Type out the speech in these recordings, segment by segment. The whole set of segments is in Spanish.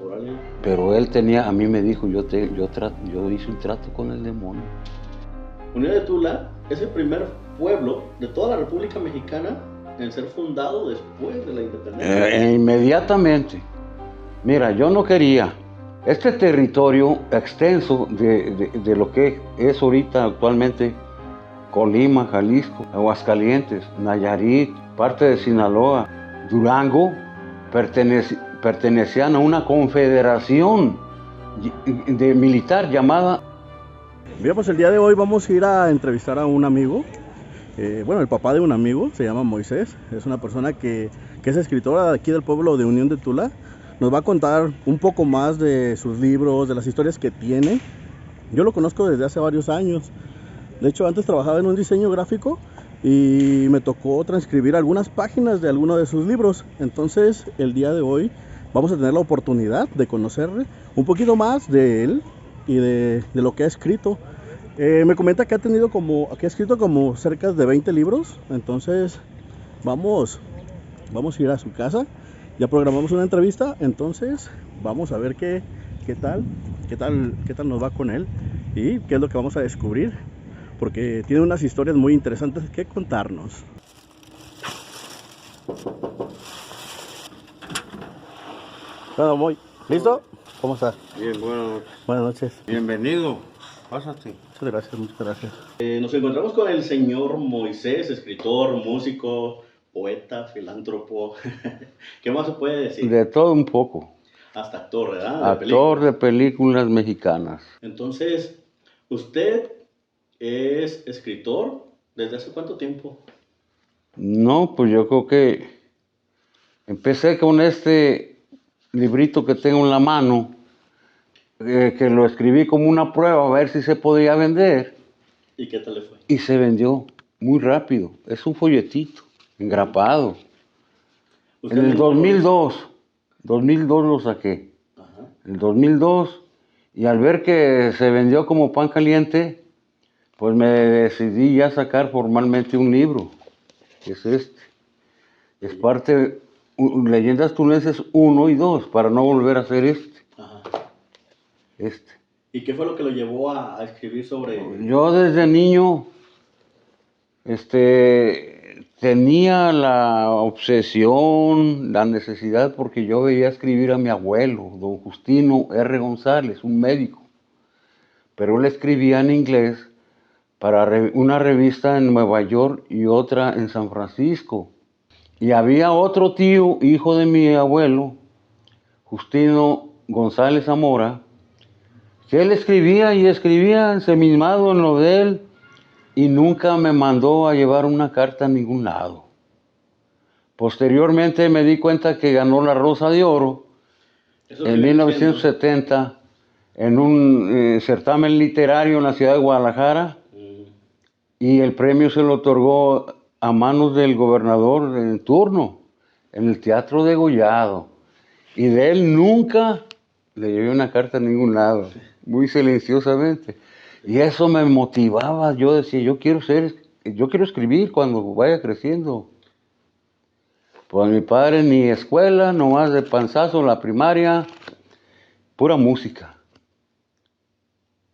Órale. Pero él tenía, a mí me dijo, yo hice un trato con el demonio. Unión de Tula es el primer pueblo de toda la República Mexicana en ser fundado después de la independencia. Inmediatamente. Mira, yo no quería. Este territorio extenso de lo que es ahorita actualmente Colima, Jalisco, Aguascalientes, Nayarit, parte de Sinaloa, Durango, pertenecían a una confederación militar llamada... Bien, pues el día de hoy vamos a ir a entrevistar a un amigo. Bueno, el papá de un amigo, se llama Moisés. Es una persona que es escritora de aquí del pueblo de Unión de Tula. Nos va a contar un poco más de sus libros, de las historias que tiene. Yo lo conozco desde hace varios años. De hecho, antes trabajaba en un diseño gráfico y me tocó transcribir algunas páginas de alguno de sus libros. Entonces, el día de hoy vamos a tener la oportunidad de conocerle un poquito más de él y de lo que ha escrito. Me comenta que ha escrito como cerca de 20 libros. Entonces, vamos a ir a su casa. Ya programamos una entrevista, entonces vamos a ver qué tal nos va con él y qué es lo que vamos a descubrir, porque tiene unas historias muy interesantes que contarnos. Bueno, ¿listo? ¿Cómo estás? Bien, buenas noches. Buenas noches. Bienvenido. Pásate. Muchas gracias. Nos encontramos con el señor Moisés, escritor, músico, poeta, filántropo. ¿Qué más se puede decir? De todo un poco. Hasta actor, ¿verdad? Actor de películas mexicanas. Entonces, ¿usted es escritor desde hace cuánto tiempo? No, pues yo creo que empecé con este librito que tengo en la mano, que lo escribí como una prueba a ver si se podía vender. ¿Y qué tal le fue? Y se vendió muy rápido. Es un folletito, engrapado. En el 2002 lo saqué. Ajá. En el 2002, y al ver que se vendió como pan caliente, pues me decidí ya sacar formalmente un libro, que es este. Es parte, Leyendas Tulenses 1 y 2, para no volver a hacer este. Ajá. Este. ¿Y qué fue lo que lo llevó a escribir sobre...? Yo desde niño tenía la obsesión, la necesidad, porque yo veía escribir a mi abuelo, don Justino R. González, un médico. Pero él escribía en inglés para una revista en Nueva York y otra en San Francisco. Y había otro tío, hijo de mi abuelo, Justino González Zamora, que él escribía y escribía ensimismado en lo de él, y nunca me mandó a llevar una carta a ningún lado. Posteriormente me di cuenta que ganó la Rosa de Oro en 1970 en un certamen literario en la ciudad de Guadalajara, y el premio se lo otorgó a manos del gobernador en turno, en el Teatro Degollado. Y de él nunca le llevé una carta a ningún lado, muy silenciosamente. Y eso me motivaba. Yo decía, yo quiero escribir cuando vaya creciendo. Pues mi padre ni escuela, nomás de panzazo, la primaria, pura música.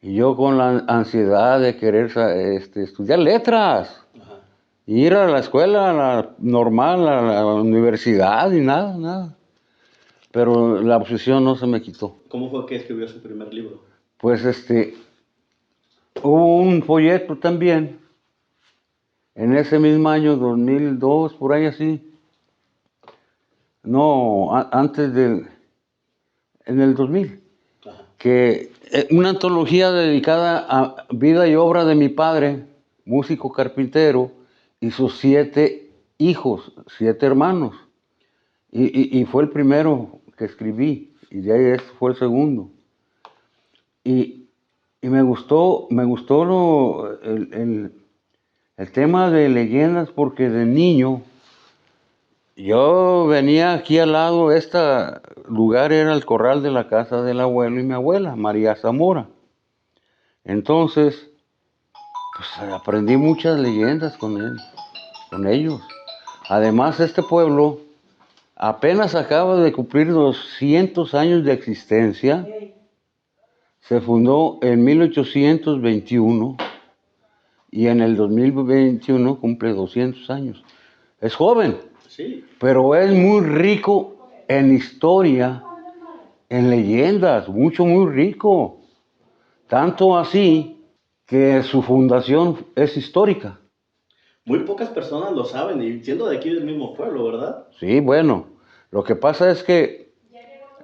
Y yo con la ansiedad de querer estudiar letras. Ajá. Ir a la escuela normal, a la universidad y nada. Pero la obsesión no se me quitó. ¿Cómo fue que escribió su primer libro? Pues hubo un folleto también, en ese mismo año, 2002, por ahí así. No, en el 2000, Ajá. que una antología dedicada a vida y obra de mi padre, músico carpintero, y sus 7 hijos, 7 hermanos. Y fue el primero que escribí, y de ahí este fue el segundo. Y me gustó el tema de leyendas, porque de niño yo venía aquí al lado. Este lugar era el corral de la casa del abuelo y mi abuela, María Zamora. Entonces, pues aprendí muchas leyendas con ellos. Además, este pueblo, Apenas acaba de cumplir 200 años de existencia. Se fundó en 1821 y en el 2021 cumple 200 años. Es joven, Sí. pero es muy rico en historia, en leyendas, muy rico. Tanto así que su fundación es histórica. Muy pocas personas lo saben, y siendo de aquí del mismo pueblo, ¿verdad? Sí, bueno, lo que pasa es que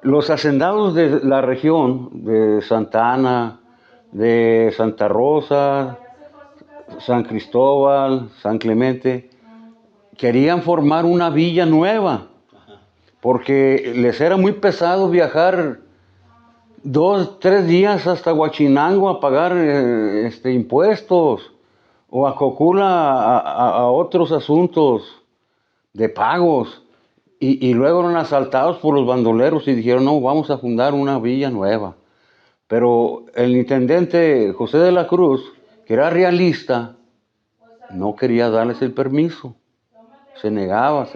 los hacendados de la región, de Santa Ana, de Santa Rosa, San Cristóbal, San Clemente, querían formar una villa nueva, porque les era muy pesado viajar 2, 3 días hasta Huachinango a pagar impuestos, o a Cocula a otros asuntos de pagos. Y luego eran asaltados por los bandoleros y dijeron, no, vamos a fundar una villa nueva. Pero el intendente José de la Cruz, que era realista, no quería darles el permiso. Se negaba.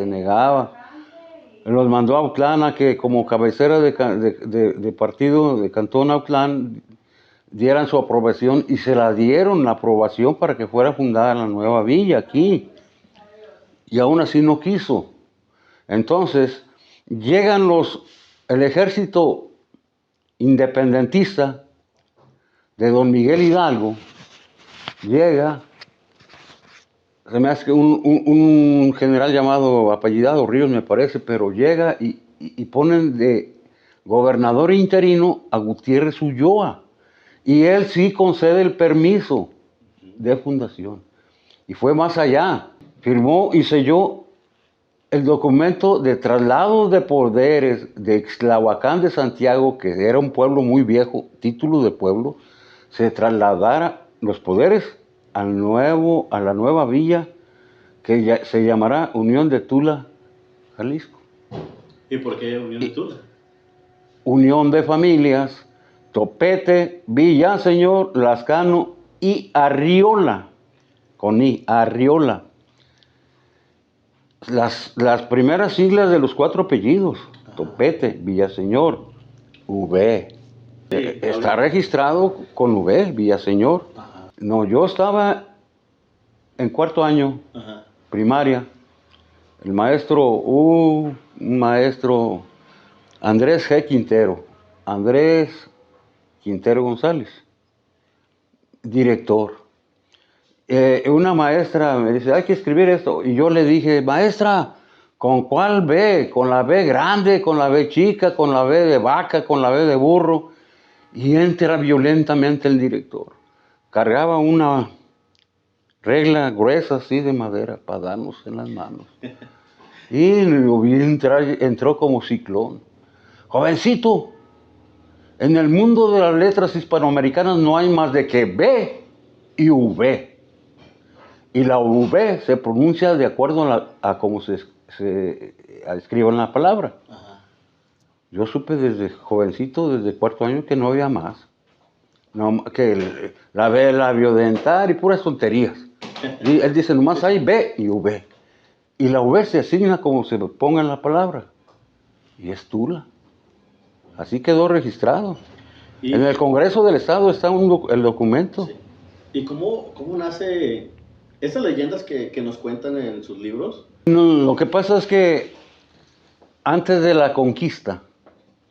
Los mandó a Autlán a que como cabecera de partido de Cantón Autlán dieran su aprobación, y se la dieron la aprobación para que fuera fundada la nueva villa aquí. Y aún así no quiso. Entonces, llegan el ejército independentista de don Miguel Hidalgo, llega, se me hace que un general llamado, apellidado Ríos me parece, pero llega y ponen de gobernador interino a Gutiérrez Ulloa, y él sí concede el permiso de fundación. Y fue más allá, firmó y selló el documento de traslado de poderes de Ixtlahuacán de Santiago, que era un pueblo muy viejo, título de pueblo, se trasladara los poderes a la nueva villa que ya se llamará Unión de Tula, Jalisco. ¿Y por qué Unión de Tula? Unión de familias, Topete, Villaseñor, Lascano y Arriola, con I, Arriola. Las primeras siglas de los 4 apellidos, Topete, Villaseñor, V. Está registrado con V, Villaseñor. Ajá. No, yo estaba en 4º año, Ajá. primaria. El maestro, un maestro, Andrés Quintero González, director. Una maestra me dice, hay que escribir esto. Y yo le dije, maestra, ¿con cuál B? ¿Con la B grande, con la B chica, con la B de vaca, con la B de burro? Y entra violentamente el director. Cargaba una regla gruesa así de madera para darnos en las manos. Y lo vi entrar, entró como ciclón. Jovencito, en el mundo de las letras hispanoamericanas no hay más de que B y V. Y la V se pronuncia de acuerdo a cómo se escribe en la palabra. Ajá. Yo supe desde jovencito, desde 4º año, que no había más. No, que la B, labiodental y puras tonterías. Y él dice, nomás hay B y V. Y la V se asigna como se ponga en la palabra. Y es Tula. Así quedó registrado. En el Congreso del Estado está el documento. Sí. ¿Y cómo nace esas leyendas que nos cuentan en sus libros? No, lo que pasa es que antes de la conquista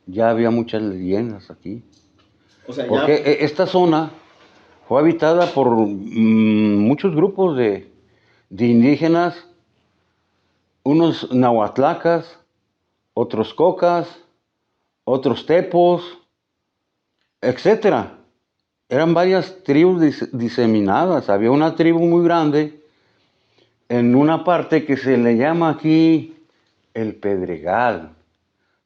ya había muchas leyendas aquí. O sea, porque esta zona fue habitada por muchos grupos de indígenas, unos nahuatlacas, otros cocas, otros tepos, etcétera. Eran varias tribus diseminadas. Había una tribu muy grande en una parte que se le llama aquí el Pedregal.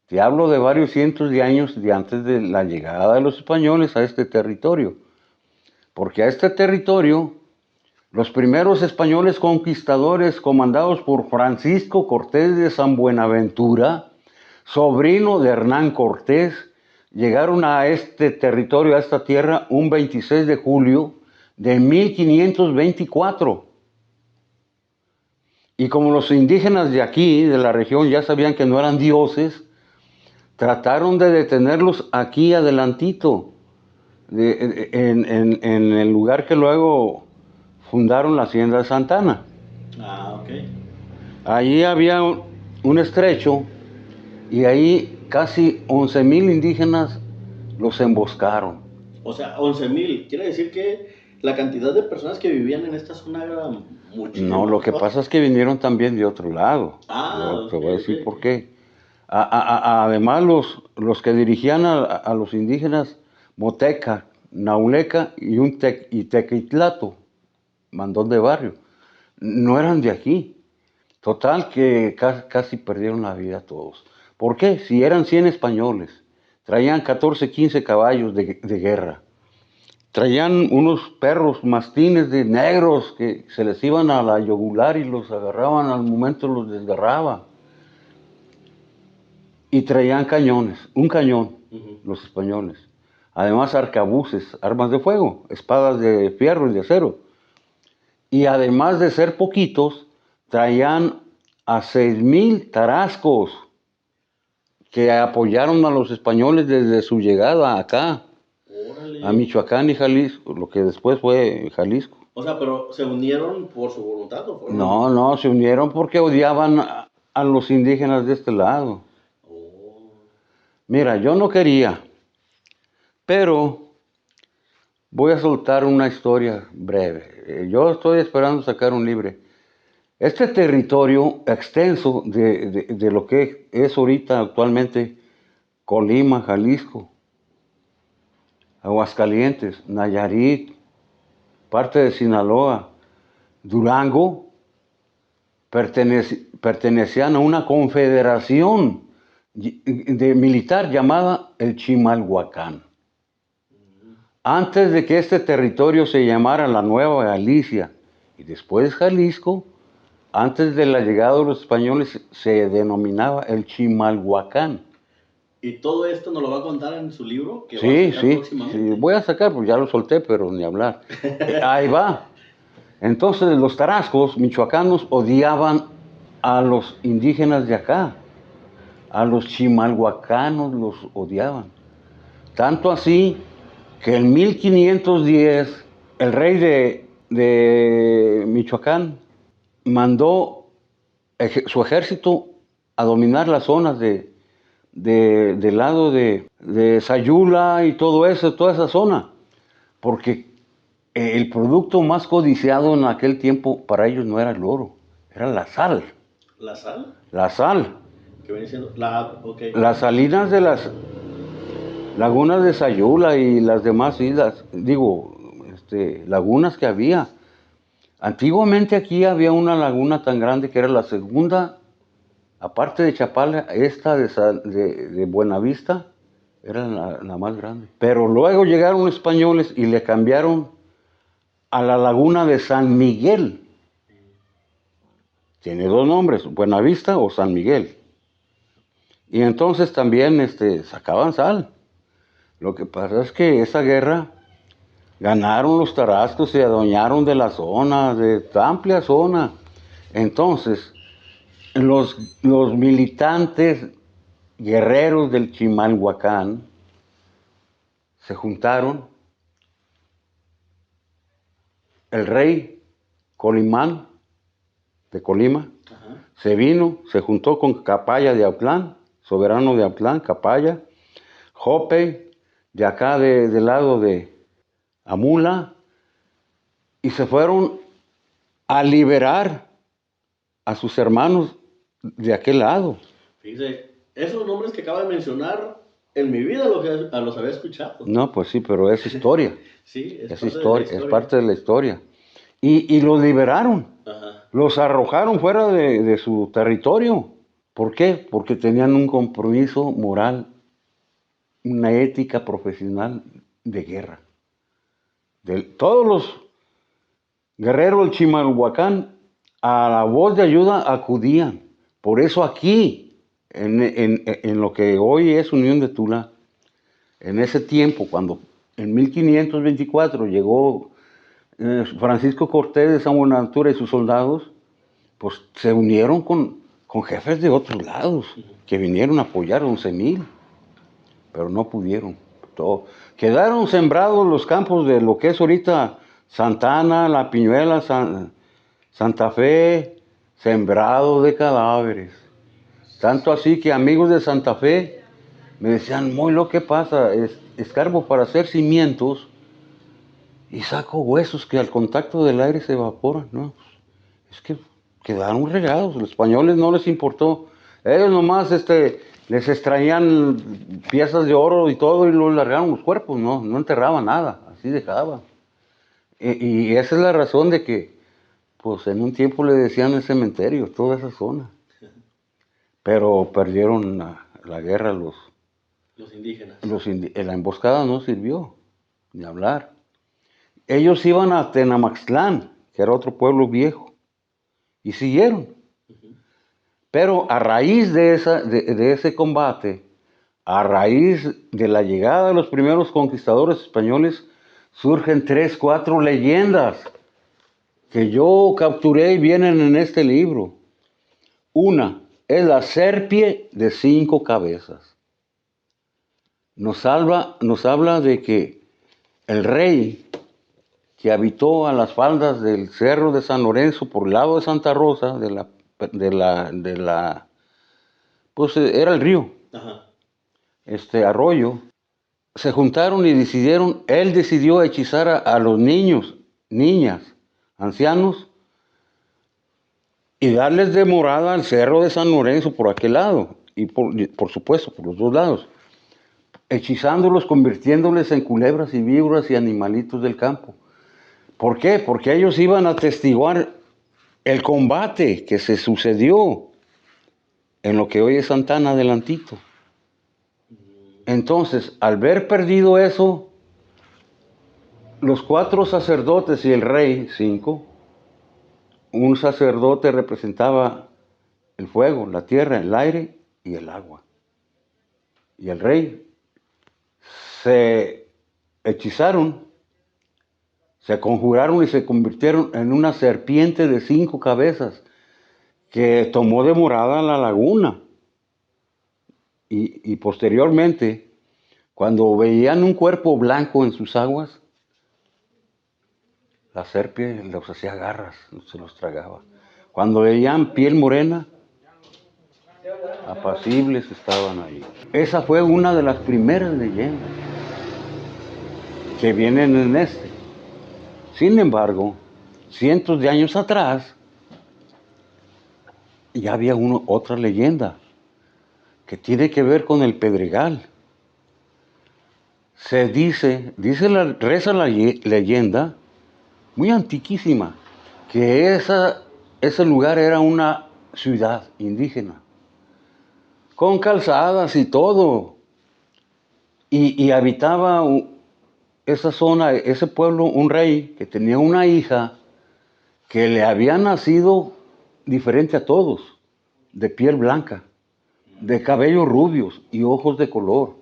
Te hablo de varios cientos de años de antes de la llegada de los españoles a este territorio. Porque a este territorio, los primeros españoles conquistadores comandados por Francisco Cortés de San Buenaventura, sobrino de Hernán Cortés, llegaron a este territorio, a esta tierra, un 26 de julio de 1524. Y como los indígenas de aquí, de la región, ya sabían que no eran dioses, trataron de detenerlos aquí adelantito, en el lugar que luego fundaron la hacienda de Santana. Ah, ok. Allí había un estrecho y ahí casi 11,000 indígenas los emboscaron. O sea, 11,000. Quiere decir que la cantidad de personas que vivían en esta zona era muchísima. No, lo que pasa es que vinieron también de otro lado. Ah, Yo te ok, voy a decir ok. por qué. Además, los que dirigían a los indígenas, Moteca, Nauleca y Tequitlato, mandón de barrio, no eran de aquí. Total que casi perdieron la vida todos. ¿Por qué? Si eran 100 españoles, traían 14, 15 caballos de guerra, traían unos perros mastines de negros que se les iban a la yugular y los agarraban al momento, los desgarraba. Y traían cañones, un cañón, los españoles. Además arcabuces, armas de fuego, espadas de fierro y de acero. Y además de ser poquitos, traían a 6,000 tarascos que apoyaron a los españoles desde su llegada acá, Órale. a Michoacán y Jalisco, lo que después fue Jalisco. O sea, pero ¿se unieron por su voluntad o fueron? No, se unieron porque odiaban a los indígenas de este lado. Oh. Mira, yo no quería, pero voy a soltar una historia breve. Yo estoy esperando sacar un libro. Este territorio extenso de lo que es ahorita actualmente Colima, Jalisco, Aguascalientes, Nayarit, parte de Sinaloa, Durango, pertenecían a una confederación militar llamada el Chimalhuacán. Antes de que este territorio se llamara la Nueva Galicia y después Jalisco, antes de la llegada de los españoles se denominaba el Chimalhuacán. ¿Y todo esto nos lo va a contar en su libro? Que va a Sí, sacar sí, próximamente. voy a sacar, pues ya lo solté, pero ni hablar. Ahí va. Entonces los tarascos michoacanos odiaban a los indígenas de acá, a los chimalhuacanos los odiaban. Tanto así que en 1510 el rey de Michoacán mandó su ejército a dominar las zonas del lado de Sayula y todo eso, toda esa zona, porque el producto más codiciado en aquel tiempo para ellos no era el oro, era la sal. ¿La sal? La sal. Que viene siendo ok. Las salinas de las lagunas de Sayula y las demás islas, lagunas que había. Antiguamente aquí había una laguna tan grande que era la segunda, aparte de Chapala, esta de Buenavista, era la más grande. Pero luego llegaron españoles y le cambiaron a la laguna de San Miguel. Tiene dos nombres, Buenavista o San Miguel. Y entonces también sacaban sal. Lo que pasa es que esa guerra ganaron los tarascos, se adueñaron de la zona, de amplia zona. Entonces, los militantes guerreros del Chimalhuacán se juntaron. El rey Colimán, de Colima, se vino, se juntó con Capaya de Autlán, soberano de Autlán, Capaya, Jope, de acá del lado de Amula, y se fueron a liberar a sus hermanos de aquel lado. Fíjese, esos nombres que acaba de mencionar, en mi vida los había escuchado. No, pues sí, pero es historia. Sí, es historia, es parte de la historia. Y los liberaron, los arrojaron fuera de su territorio. ¿Por qué? Porque tenían un compromiso moral, una ética profesional de guerra. Todos los guerreros del Chimalhuacán a la voz de ayuda acudían. Por eso aquí, en lo que hoy es Unión de Tula, en ese tiempo, cuando en 1524 llegó Francisco Cortés de San Buenaventura y sus soldados, pues se unieron con jefes de otros lados que vinieron a apoyar 11,000, pero no pudieron. Quedaron sembrados los campos de lo que es ahorita Santa Ana, La Piñuela, Santa Fe, sembrado de cadáveres. Tanto así que amigos de Santa Fe me decían, muy lo que pasa, escarbo para hacer cimientos y saco huesos que al contacto del aire se evaporan, ¿no? Es que quedaron regados, los españoles no les importó. Ellos nomás les extraían piezas de oro y todo y los largaron los cuerpos, no enterraban nada, así dejaban. Y esa es la razón de que, pues en un tiempo le decían el cementerio, toda esa zona. Pero perdieron la guerra los indígenas. La emboscada no sirvió, ni hablar. Ellos iban a Tenamaxtlán, que era otro pueblo viejo, y siguieron. Pero a raíz de ese combate, a raíz de la llegada de los primeros conquistadores españoles, surgen 3, 4 leyendas que yo capturé y vienen en este libro. Una es la serpie de 5 cabezas. Nos habla de que el rey que habitó a las faldas del Cerro de San Lorenzo por el lado de Santa Rosa, pues era el río, Ajá. Arroyo, se juntaron y él decidió hechizar a los niños, niñas, ancianos, y darles de morada al Cerro de San Lorenzo por aquel lado, y por supuesto por los dos lados, hechizándolos, convirtiéndoles en culebras y víboras y animalitos del campo. ¿Por qué? Porque ellos iban a atestiguar el combate que se sucedió en lo que hoy es Santana adelantito. Entonces, al ver perdido eso, los 4 sacerdotes y el rey, 5, un sacerdote representaba el fuego, la tierra, el aire y el agua. Y el rey se hechizaron, se conjuraron y se convirtieron en una serpiente de 5 cabezas que tomó de morada la laguna. Y posteriormente, cuando veían un cuerpo blanco en sus aguas, la serpiente los hacía garras, se los tragaba. Cuando veían piel morena, apacibles estaban ahí. Esa fue una de las primeras leyendas que vienen en este. Sin embargo, cientos de años atrás, ya había otra leyenda que tiene que ver con el Pedregal. Se reza la leyenda, muy antiquísima, que ese lugar era una ciudad indígena, con calzadas y todo, y habitaba esa zona, ese pueblo, un rey que tenía una hija que le había nacido diferente a todos, de piel blanca, de cabellos rubios y ojos de color.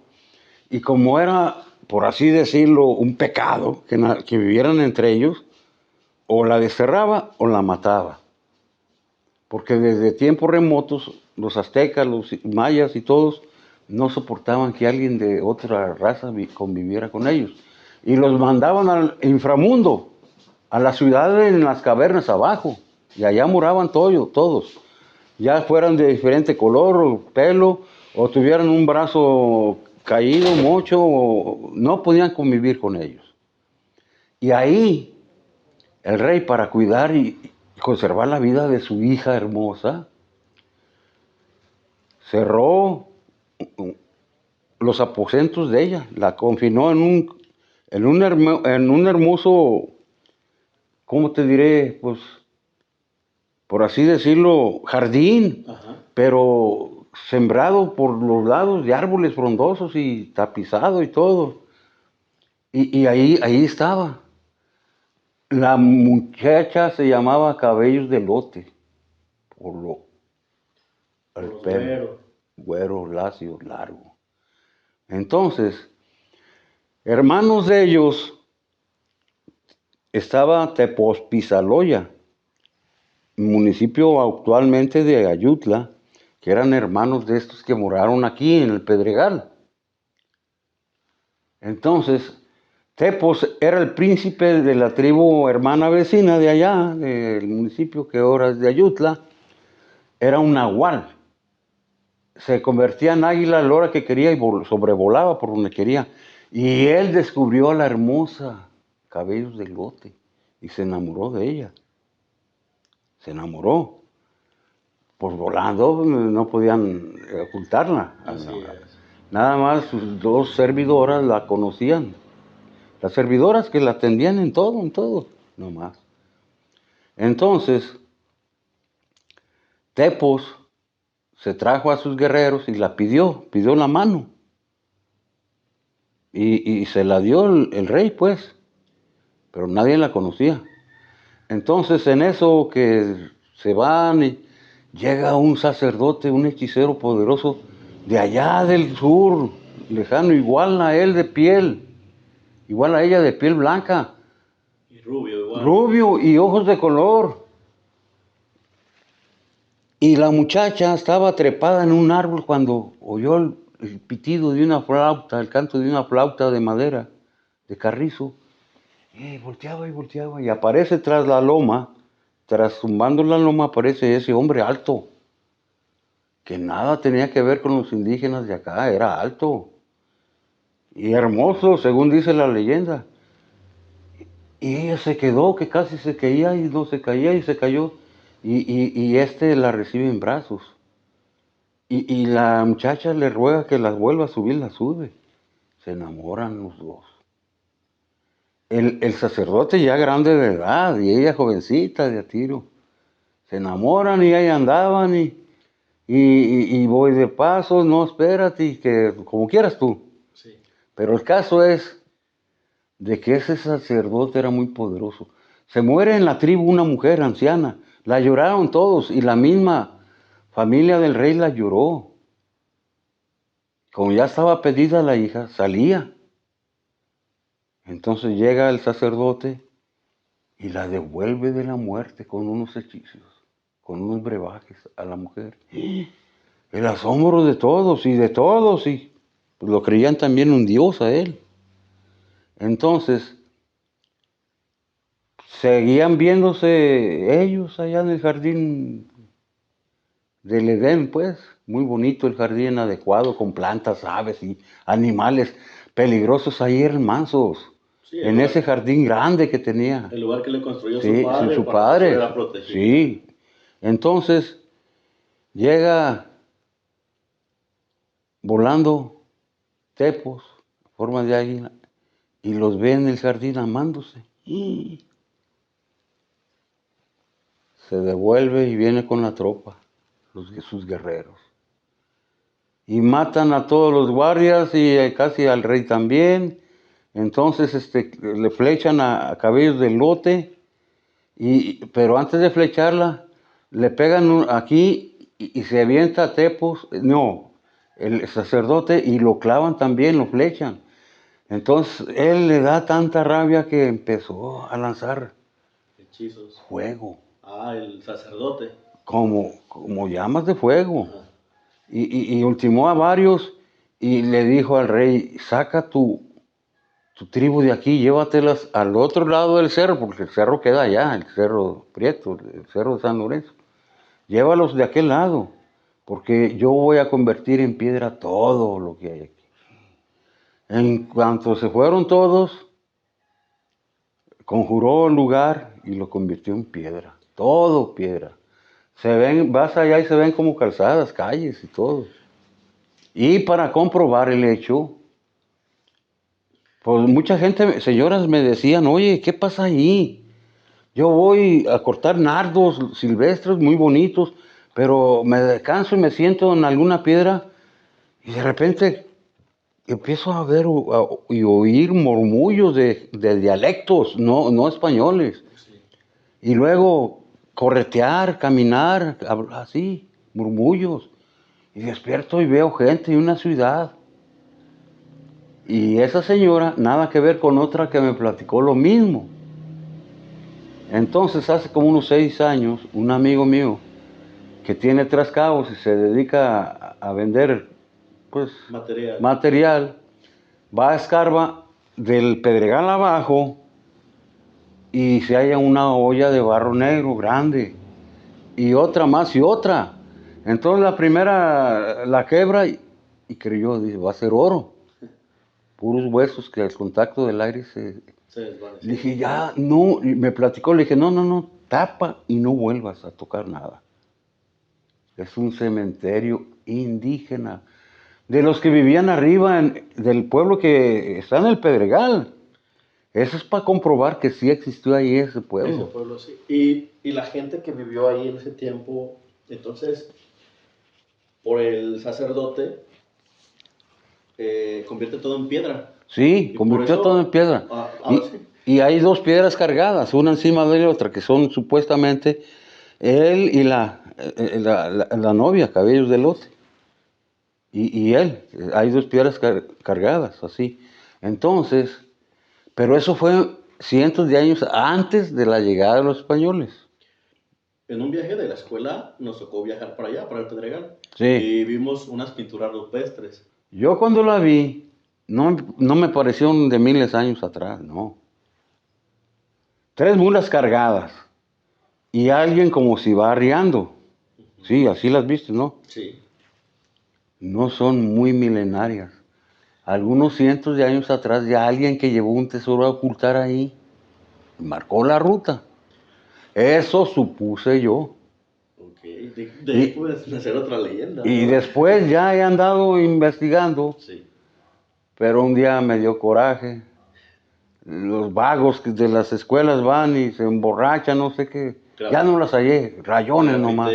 Y como era, por así decirlo, un pecado que vivieran entre ellos, o la desterraba o la mataba. Porque desde tiempos remotos, los aztecas, los mayas y todos, no soportaban que alguien de otra raza conviviera con ellos. Y los mandaban al inframundo, a las ciudades en las cavernas abajo. Y allá moraban todos. Ya fueran de diferente color o pelo, o tuvieran un brazo caído, mocho, no podían convivir con ellos. Y ahí, el rey, para cuidar y conservar la vida de su hija hermosa, cerró los aposentos de ella, la confinó en un hermoso, ¿cómo te diré? Pues, por así decirlo, jardín, pero sembrado por los lados de árboles frondosos y tapizado y todo. Y ahí estaba. La muchacha se llamaba Cabellos de Lote, por el pelo, güero, lacio, largo. Entonces, hermanos de ellos, estaba Tepospizaloya, municipio actualmente de Ayutla, que eran hermanos de estos que moraron aquí en el Pedregal. Entonces, Tepos era el príncipe de la tribu hermana vecina de allá, del municipio que ahora es de Ayutla. Era un nahual. Se convertía en águila a la hora que quería y sobrevolaba por donde quería. Y él descubrió a la hermosa Cabellos de Lote y se enamoró de ella. Se enamoró. Pues volando no podían ocultarla. Así es. Nada más sus dos servidoras la conocían. Las servidoras que la atendían en todo, no más. Entonces, Tepos se trajo a sus guerreros y la pidió la mano. Y se la dio el rey, pues, pero nadie la conocía. Entonces, en eso que se van y llega un sacerdote, un hechicero poderoso de allá del sur, lejano, igual a él de piel, igual a ella de piel blanca. Y rubio igual. Rubio y ojos de color. Y la muchacha estaba trepada en un árbol cuando oyó el pitido de una flauta, el canto de una flauta de madera, de carrizo. Y volteaba y aparece tras la loma, tras zumbando la loma, aparece ese hombre alto, que nada tenía que ver con los indígenas de acá, era alto y hermoso, según dice la leyenda. Y ella se quedó, que casi se caía y no se caía y se cayó. Y la recibe en brazos. Y la muchacha le ruega que la vuelva a subir, la sube. Se enamoran los dos. El sacerdote ya grande de edad y ella jovencita de a tiro. Se enamoran y ahí andaban y voy de paso, no, espérate, que como quieras tú. Sí. Pero el caso es de que ese sacerdote era muy poderoso. Se muere en la tribu una mujer anciana. La lloraron todos y la misma familia del rey la lloró. Como ya estaba pedida la hija, salía. Entonces llega el sacerdote y la devuelve de la muerte con unos hechizos, con unos brebajes a la mujer. El asombro de todos, y pues lo creían también un dios a él. Entonces, seguían viéndose ellos allá en el jardín del Edén, pues, muy bonito el jardín, adecuado, con plantas, aves y animales peligrosos, ahí eran mansos, Sí, en ese jardín grande que tenía. El lugar que le construyó Sí, su padre, su para que padre, fuera protegido. sí. Entonces, llega volando Tepos, forma de águila, y los ve en el jardín amándose. Se devuelve y viene con la tropa, sus guerreros. Y matan a todos los guardias y casi al rey también. Entonces le flechan a Cabellos de Lote, pero antes de flecharla, le pegan aquí y se avienta a Tepos, no, el sacerdote, y lo clavan también, lo flechan. Entonces él le da tanta rabia que empezó a lanzar Hechizos. fuego. Ah, el sacerdote. Como llamas de fuego. Ajá. Y ultimó a varios y le dijo al rey, saca tu tribu de aquí, llévatelas al otro lado del cerro, porque el cerro queda allá, el cerro Prieto, el cerro de San Lorenzo. Llévalos de aquel lado, porque yo voy a convertir en piedra todo lo que hay aquí. En cuanto se fueron todos, conjuró el lugar y lo convirtió en piedra, todo piedra. Vas allá y se ven como calzadas, calles y todo. Y para comprobar el hecho, pues mucha gente, señoras, me decían, oye, ¿qué pasa ahí? Yo voy a cortar nardos silvestres muy bonitos, pero me descanso y me siento en alguna piedra y de repente empiezo a ver y oír murmullos de dialectos, no españoles. Sí. Y luego corretear, caminar, así, murmullos. Y despierto y veo gente y una ciudad. Y esa señora, nada que ver con otra que me platicó lo mismo. Entonces, hace como unos 6 años, un amigo mío que tiene 3 cabos y se dedica a vender, pues, material, va a escarba del Pedregal abajo y se halla una olla de barro negro grande y otra más y otra. Entonces la primera la quebra y creyó, dice, va a ser oro. Puros huesos que al contacto del aire se desvanecieron. Dije, ya, no, y me platicó, le dije, no, no, no, tapa y no vuelvas a tocar nada. Es un cementerio indígena, de los que vivían arriba del pueblo que está en el Pedregal. Eso es para comprobar que sí existió ahí ese pueblo. Ese pueblo, sí. Y la gente que vivió ahí en ese tiempo, entonces, por el sacerdote, convierte todo en piedra. Sí, convirtió eso, todo en piedra. Y hay 2 piedras cargadas, una encima de la otra, que son supuestamente él y la novia, Cabellos de Lote. Y él, hay 2 piedras cargadas, así. Entonces, pero eso fue cientos de años antes de la llegada de los españoles. En un viaje de la escuela nos tocó viajar para allá, para el Pedregal. Sí. Y vimos unas pinturas rupestres. Yo cuando la vi, no me parecieron de miles de años atrás, no. 3 mulas cargadas y alguien como si va arriando. Sí, así las viste, ¿no? Sí. No son muy milenarias. Algunos cientos de años atrás ya alguien que llevó un tesoro a ocultar ahí marcó la ruta. Eso supuse yo. Ok, de ahí puedes hacer otra leyenda. Y ¿no? Después ya he andado investigando, sí. Pero un día me dio coraje. Los vagos de las escuelas van y se emborrachan, no sé qué. Claro. Ya no las hallé, rayones nomás.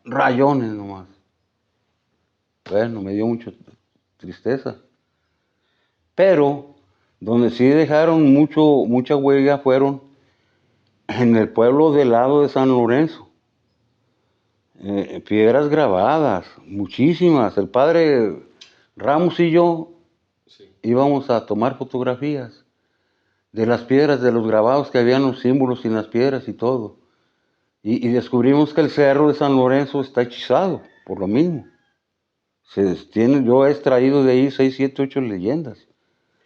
Rayones nomás. Bueno, me dio mucha tristeza. Pero donde sí dejaron mucha huella fueron en el pueblo del lado de San Lorenzo. Piedras grabadas, muchísimas. El padre Ramos y yo íbamos a tomar fotografías de las piedras, de los grabados que habían los símbolos en las piedras y todo. Y descubrimos que el cerro de San Lorenzo está hechizado, por lo mismo. Yo he extraído de ahí 6, 7, 8 leyendas,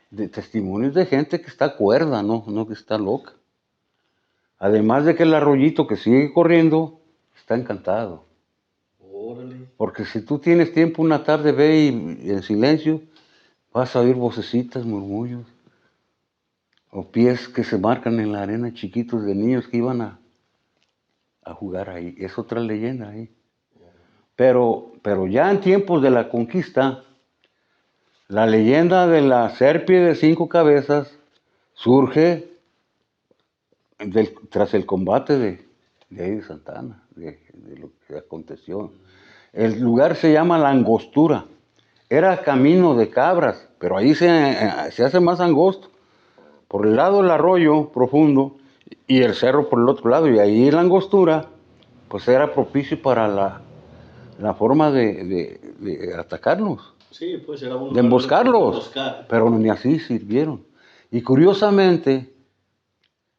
de testimonios de gente que está cuerda, no que está loca. Además de que el arroyito que sigue corriendo está encantado. Órale. Porque si tú tienes tiempo una tarde, ve y en silencio, vas a oír vocecitas, murmullos, o pies que se marcan en la arena, chiquitos de niños que iban a jugar ahí. Es otra leyenda ahí. Pero ya en tiempos de la conquista, la leyenda de la serpiente de 5 cabezas surge tras el combate de ahí de Santa Ana, de lo que aconteció. El lugar se llama La Angostura. Era camino de cabras, pero ahí se hace más angosto. Por el lado del arroyo profundo y el cerro por el otro lado. Y ahí la angostura, pues era propicio para la forma de atacarlos. Sí, pues era un de emboscarlos. Pero ni así sirvieron. Y curiosamente,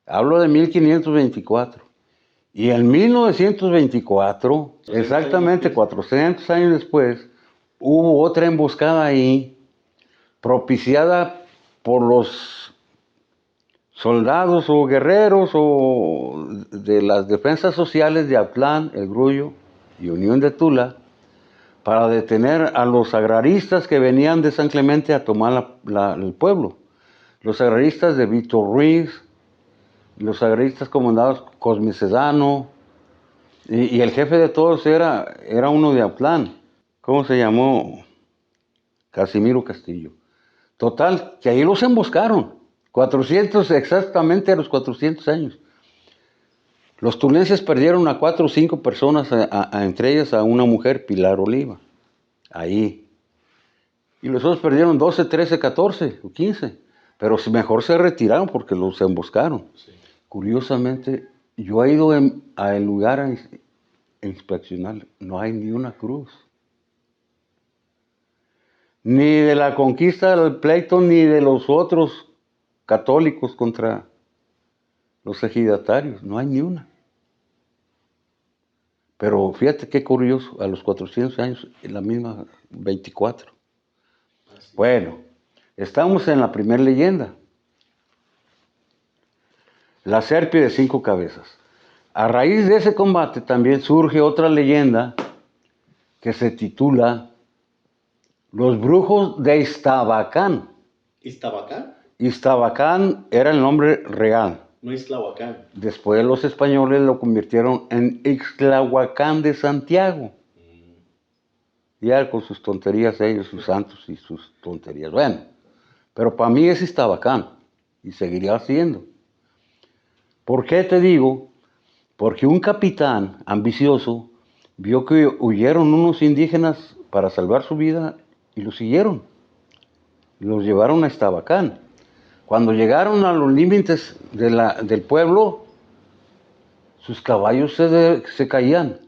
hablo de 1524. Y en 1924, exactamente 400 años después, hubo otra emboscada ahí, propiciada por los soldados o guerreros o de las defensas sociales de Atlán, El Grullo y Unión de Tula, para detener a los agraristas que venían de San Clemente a tomar el pueblo. Los agraristas de Víctor Ruiz, los agraristas comandados Cosme Sedano, y el jefe de todos era uno de Atlán. ¿Cómo se llamó? Casimiro Castillo. Total, que ahí los emboscaron. 400, exactamente a los 400 años. Los tulenses perdieron a 4 o 5 personas, entre ellas a una mujer, Pilar Oliva. Ahí. Y los otros perdieron 12, 13, 14 o 15. Pero mejor se retiraron porque los emboscaron. Sí. Curiosamente, yo he ido al lugar a inspeccionar, no hay ni una cruz. Ni de la conquista del pleito, ni de los otros católicos contra los ejidatarios, no hay ni una. Pero fíjate qué curioso, a los 400 años, en la misma 24. Así. Bueno, estamos en la primera leyenda. La serpiente de 5 cabezas. A raíz de ese combate también surge otra leyenda que se titula Los brujos de Iztabacán. ¿Iztabacán? Iztabacán era el nombre real. No Islahuacán. Después los españoles lo convirtieron en Ixtlahuacán de Santiago. Ya con sus tonterías ellos, sus santos y sus tonterías. Bueno, pero para mí es Iztabacán y seguiría siendo. ¿Por qué te digo? Porque un capitán ambicioso vio que huyeron unos indígenas para salvar su vida y los siguieron. Los llevaron a Iztabacán. Cuando llegaron a los límites del pueblo, sus caballos se caían.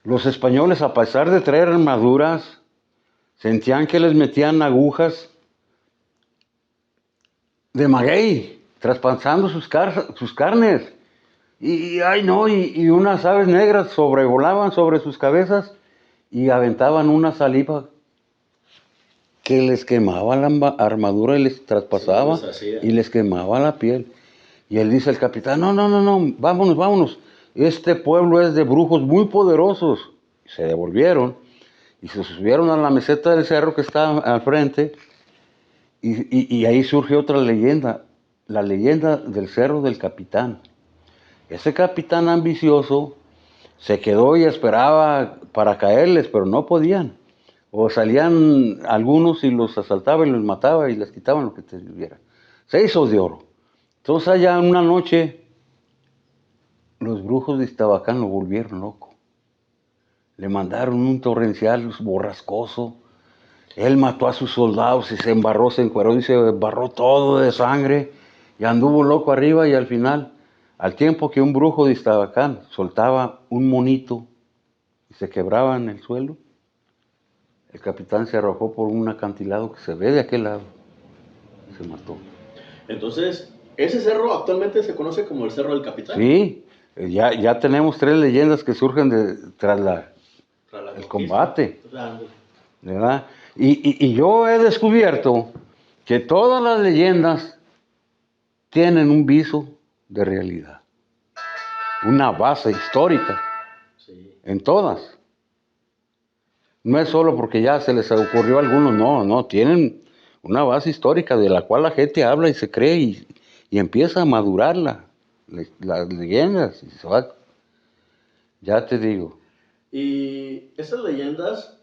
Los españoles, a pesar de traer armaduras, sentían que les metían agujas de maguey, traspasando sus carnes. Y unas aves negras sobrevolaban sobre sus cabezas y aventaban una saliva que les quemaba la armadura y les traspasaba y les quemaba la piel. Y él dice al capitán, no, vámonos. Este pueblo es de brujos muy poderosos. Y se devolvieron y se subieron a la meseta del cerro que estaba al frente y ahí surge otra leyenda, la leyenda del Cerro del Capitán. Ese capitán ambicioso se quedó y esperaba para caerles, pero no podían. O salían algunos y los asaltaba y los mataba y les quitaban lo que tuviera. Se hizo de oro. Entonces allá una noche los brujos de Iztabacán lo volvieron loco. Le mandaron un torrencial borrascoso. Él mató a sus soldados y se encueró y se embarró todo de sangre. Y anduvo loco arriba y al final, al tiempo que un brujo de Iztabacán soltaba un monito y se quebraba en el suelo, el capitán se arrojó por un acantilado que se ve de aquel lado y se mató. Entonces, ¿ese cerro actualmente se conoce como el Cerro del Capitán? Sí, ya tenemos 3 leyendas que surgen tras el combate, ¿verdad? Y yo he descubierto que todas las leyendas tienen un viso de realidad, una base histórica, sí, en todas. No es solo porque ya se les ocurrió a algunos, no, tienen una base histórica de la cual la gente habla y se cree y empieza a madurar las leyendas. Y se va, ya te digo. Y esas leyendas,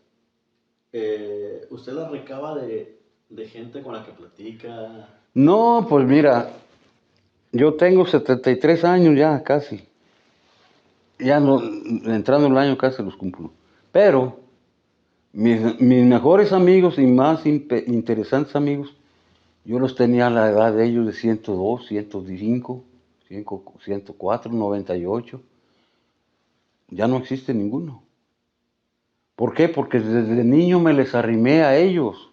¿usted las recaba de gente con la que platica? No, pues mira, yo tengo 73 años ya casi. Ya no, entrando el año casi los cumplo. Pero mis mejores amigos y más interesantes amigos, yo los tenía a la edad de ellos de 102, 105, 104, 98. Ya no existe ninguno. ¿Por qué? Porque desde niño me les arrimé a ellos,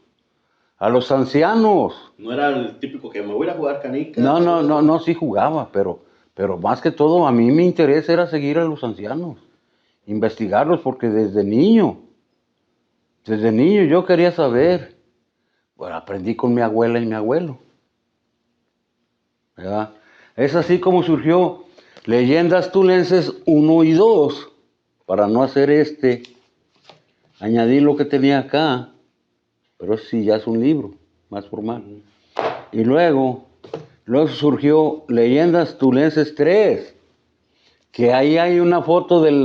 a los ancianos. No era el típico que me voy a jugar canicas. No, sí jugaba, pero más que todo a mí mi interés era seguir a los ancianos, investigarlos, porque desde niño yo quería saber. Bueno, aprendí con mi abuela y mi abuelo, ¿verdad? Es así como surgió Leyendas Tulenses 1 y 2, para no hacer añadir lo que tenía acá, pero sí ya es un libro más formal. Y luego surgió Leyendas Tulenses 3, que ahí hay una foto del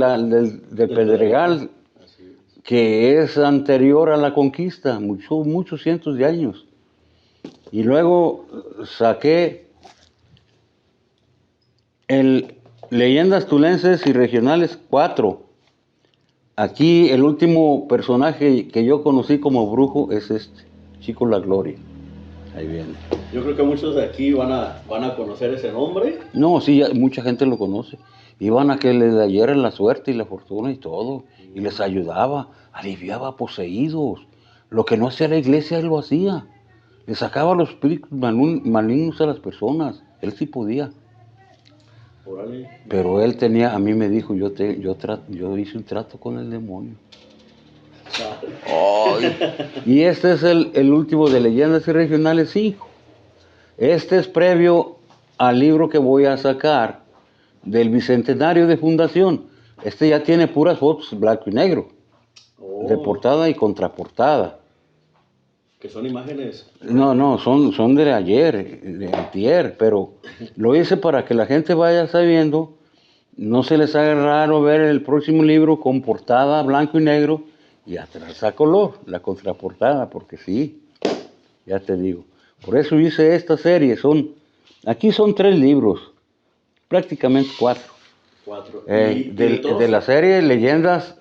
Pedregal, que es anterior a la conquista, muchos cientos de años. Y luego saqué el Leyendas Tulenses y Regionales 4. Aquí el último personaje que yo conocí como brujo es Chico La Gloria. Ahí viene. Yo creo que muchos de aquí van a conocer ese nombre. No, sí, mucha gente lo conoce. Iban a que les dieran la suerte y la fortuna y todo. Y les ayudaba, aliviaba a poseídos. Lo que no hacía la iglesia, él lo hacía. Le sacaba los espíritus malignos a las personas. Él sí podía. Órale. Pero él tenía, a mí me dijo, yo hice un trato con el demonio. Ay. Y este es el último de Leyendas Regionales 5. Este es previo al libro que voy a sacar del Bicentenario de Fundación. Este ya tiene puras fotos blanco y negro, de portada y contraportada. Que son imágenes. No, son de ayer, de antier, pero lo hice para que la gente vaya sabiendo, no se les haga raro ver el próximo libro con portada blanco y negro y atrás a color, la contraportada, porque sí, ya te digo. Por eso hice esta serie, aquí son 3 libros, prácticamente 4. 4. De la serie Leyendas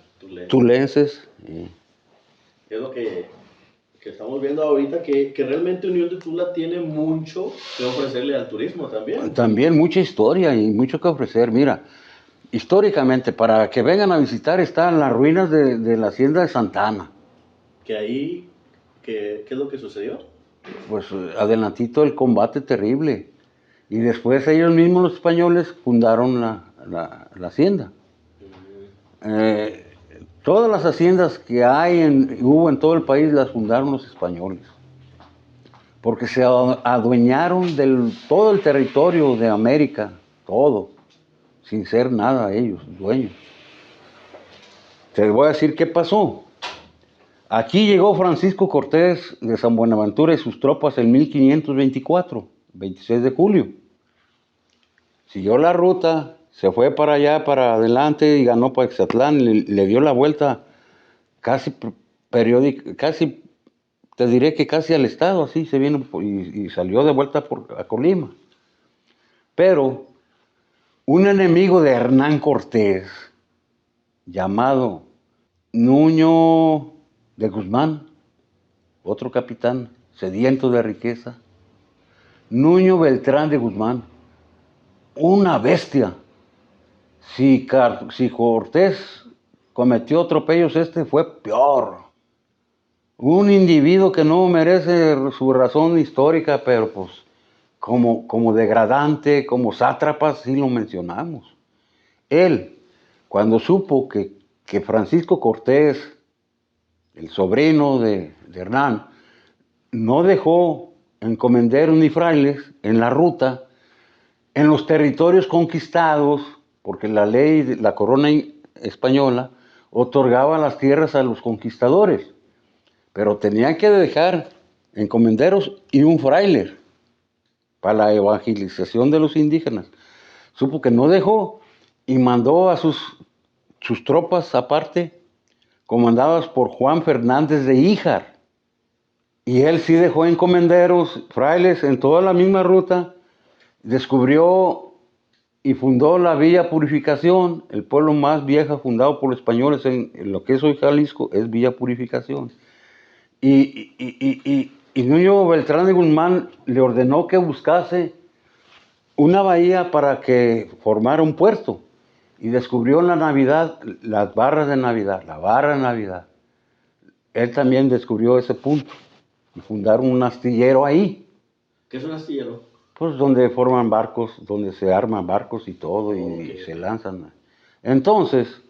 Tulenses. Es lo que estamos viendo ahorita, que realmente Unión de Tula tiene mucho que ofrecerle al turismo también. También mucha historia y mucho que ofrecer. Mira, históricamente, para que vengan a visitar, están las ruinas de la hacienda de Santa Ana. Que ahí, ¿qué es lo que sucedió? Pues adelantito el combate terrible. Y después ellos mismos, los españoles, fundaron la hacienda. Todas las haciendas que hubo en todo el país las fundaron los españoles. Porque se adueñaron de todo el territorio de América, todo, sin ser nada ellos, dueños. Te voy a decir qué pasó. Aquí llegó Francisco Cortés de San Buenaventura y sus tropas en 1524, 26 de julio. Siguió la ruta, se fue para allá, para adelante y ganó Paxatlán, le dio la vuelta casi periódica, casi, te diré que casi al estado, así se vino y salió de vuelta a Colima. Pero un enemigo de Hernán Cortés, llamado Nuño de Guzmán, otro capitán sediento de riqueza, Nuño Beltrán de Guzmán, una bestia. Si Cortés cometió atropellos, este fue peor. Un individuo que no merece su razón histórica, pero pues como degradante, como sátrapa, sí lo mencionamos. Él, cuando supo que Francisco Cortés, el sobrino de Hernán, no dejó encomenderos ni frailes en la ruta, en los territorios conquistados, porque la ley, la corona española, otorgaba las tierras a los conquistadores, pero tenían que dejar encomenderos y un fraile para la evangelización de los indígenas. Supo que no dejó y mandó a sus tropas aparte, comandadas por Juan Fernández de Híjar. Y él sí dejó encomenderos, frailes en toda la misma ruta. Descubrió y fundó la Villa Purificación, el pueblo más viejo fundado por los españoles en lo que es hoy Jalisco, es Villa Purificación. Y Nuño Beltrán de Guzmán le ordenó que buscase una bahía para que formara un puerto. Y descubrió en la Navidad las barras de Navidad, la barra de Navidad. Él también descubrió ese punto y fundaron un astillero ahí. ¿Qué es un astillero? Pues donde forman barcos, donde se arman barcos y todo y se lanzan. Entonces,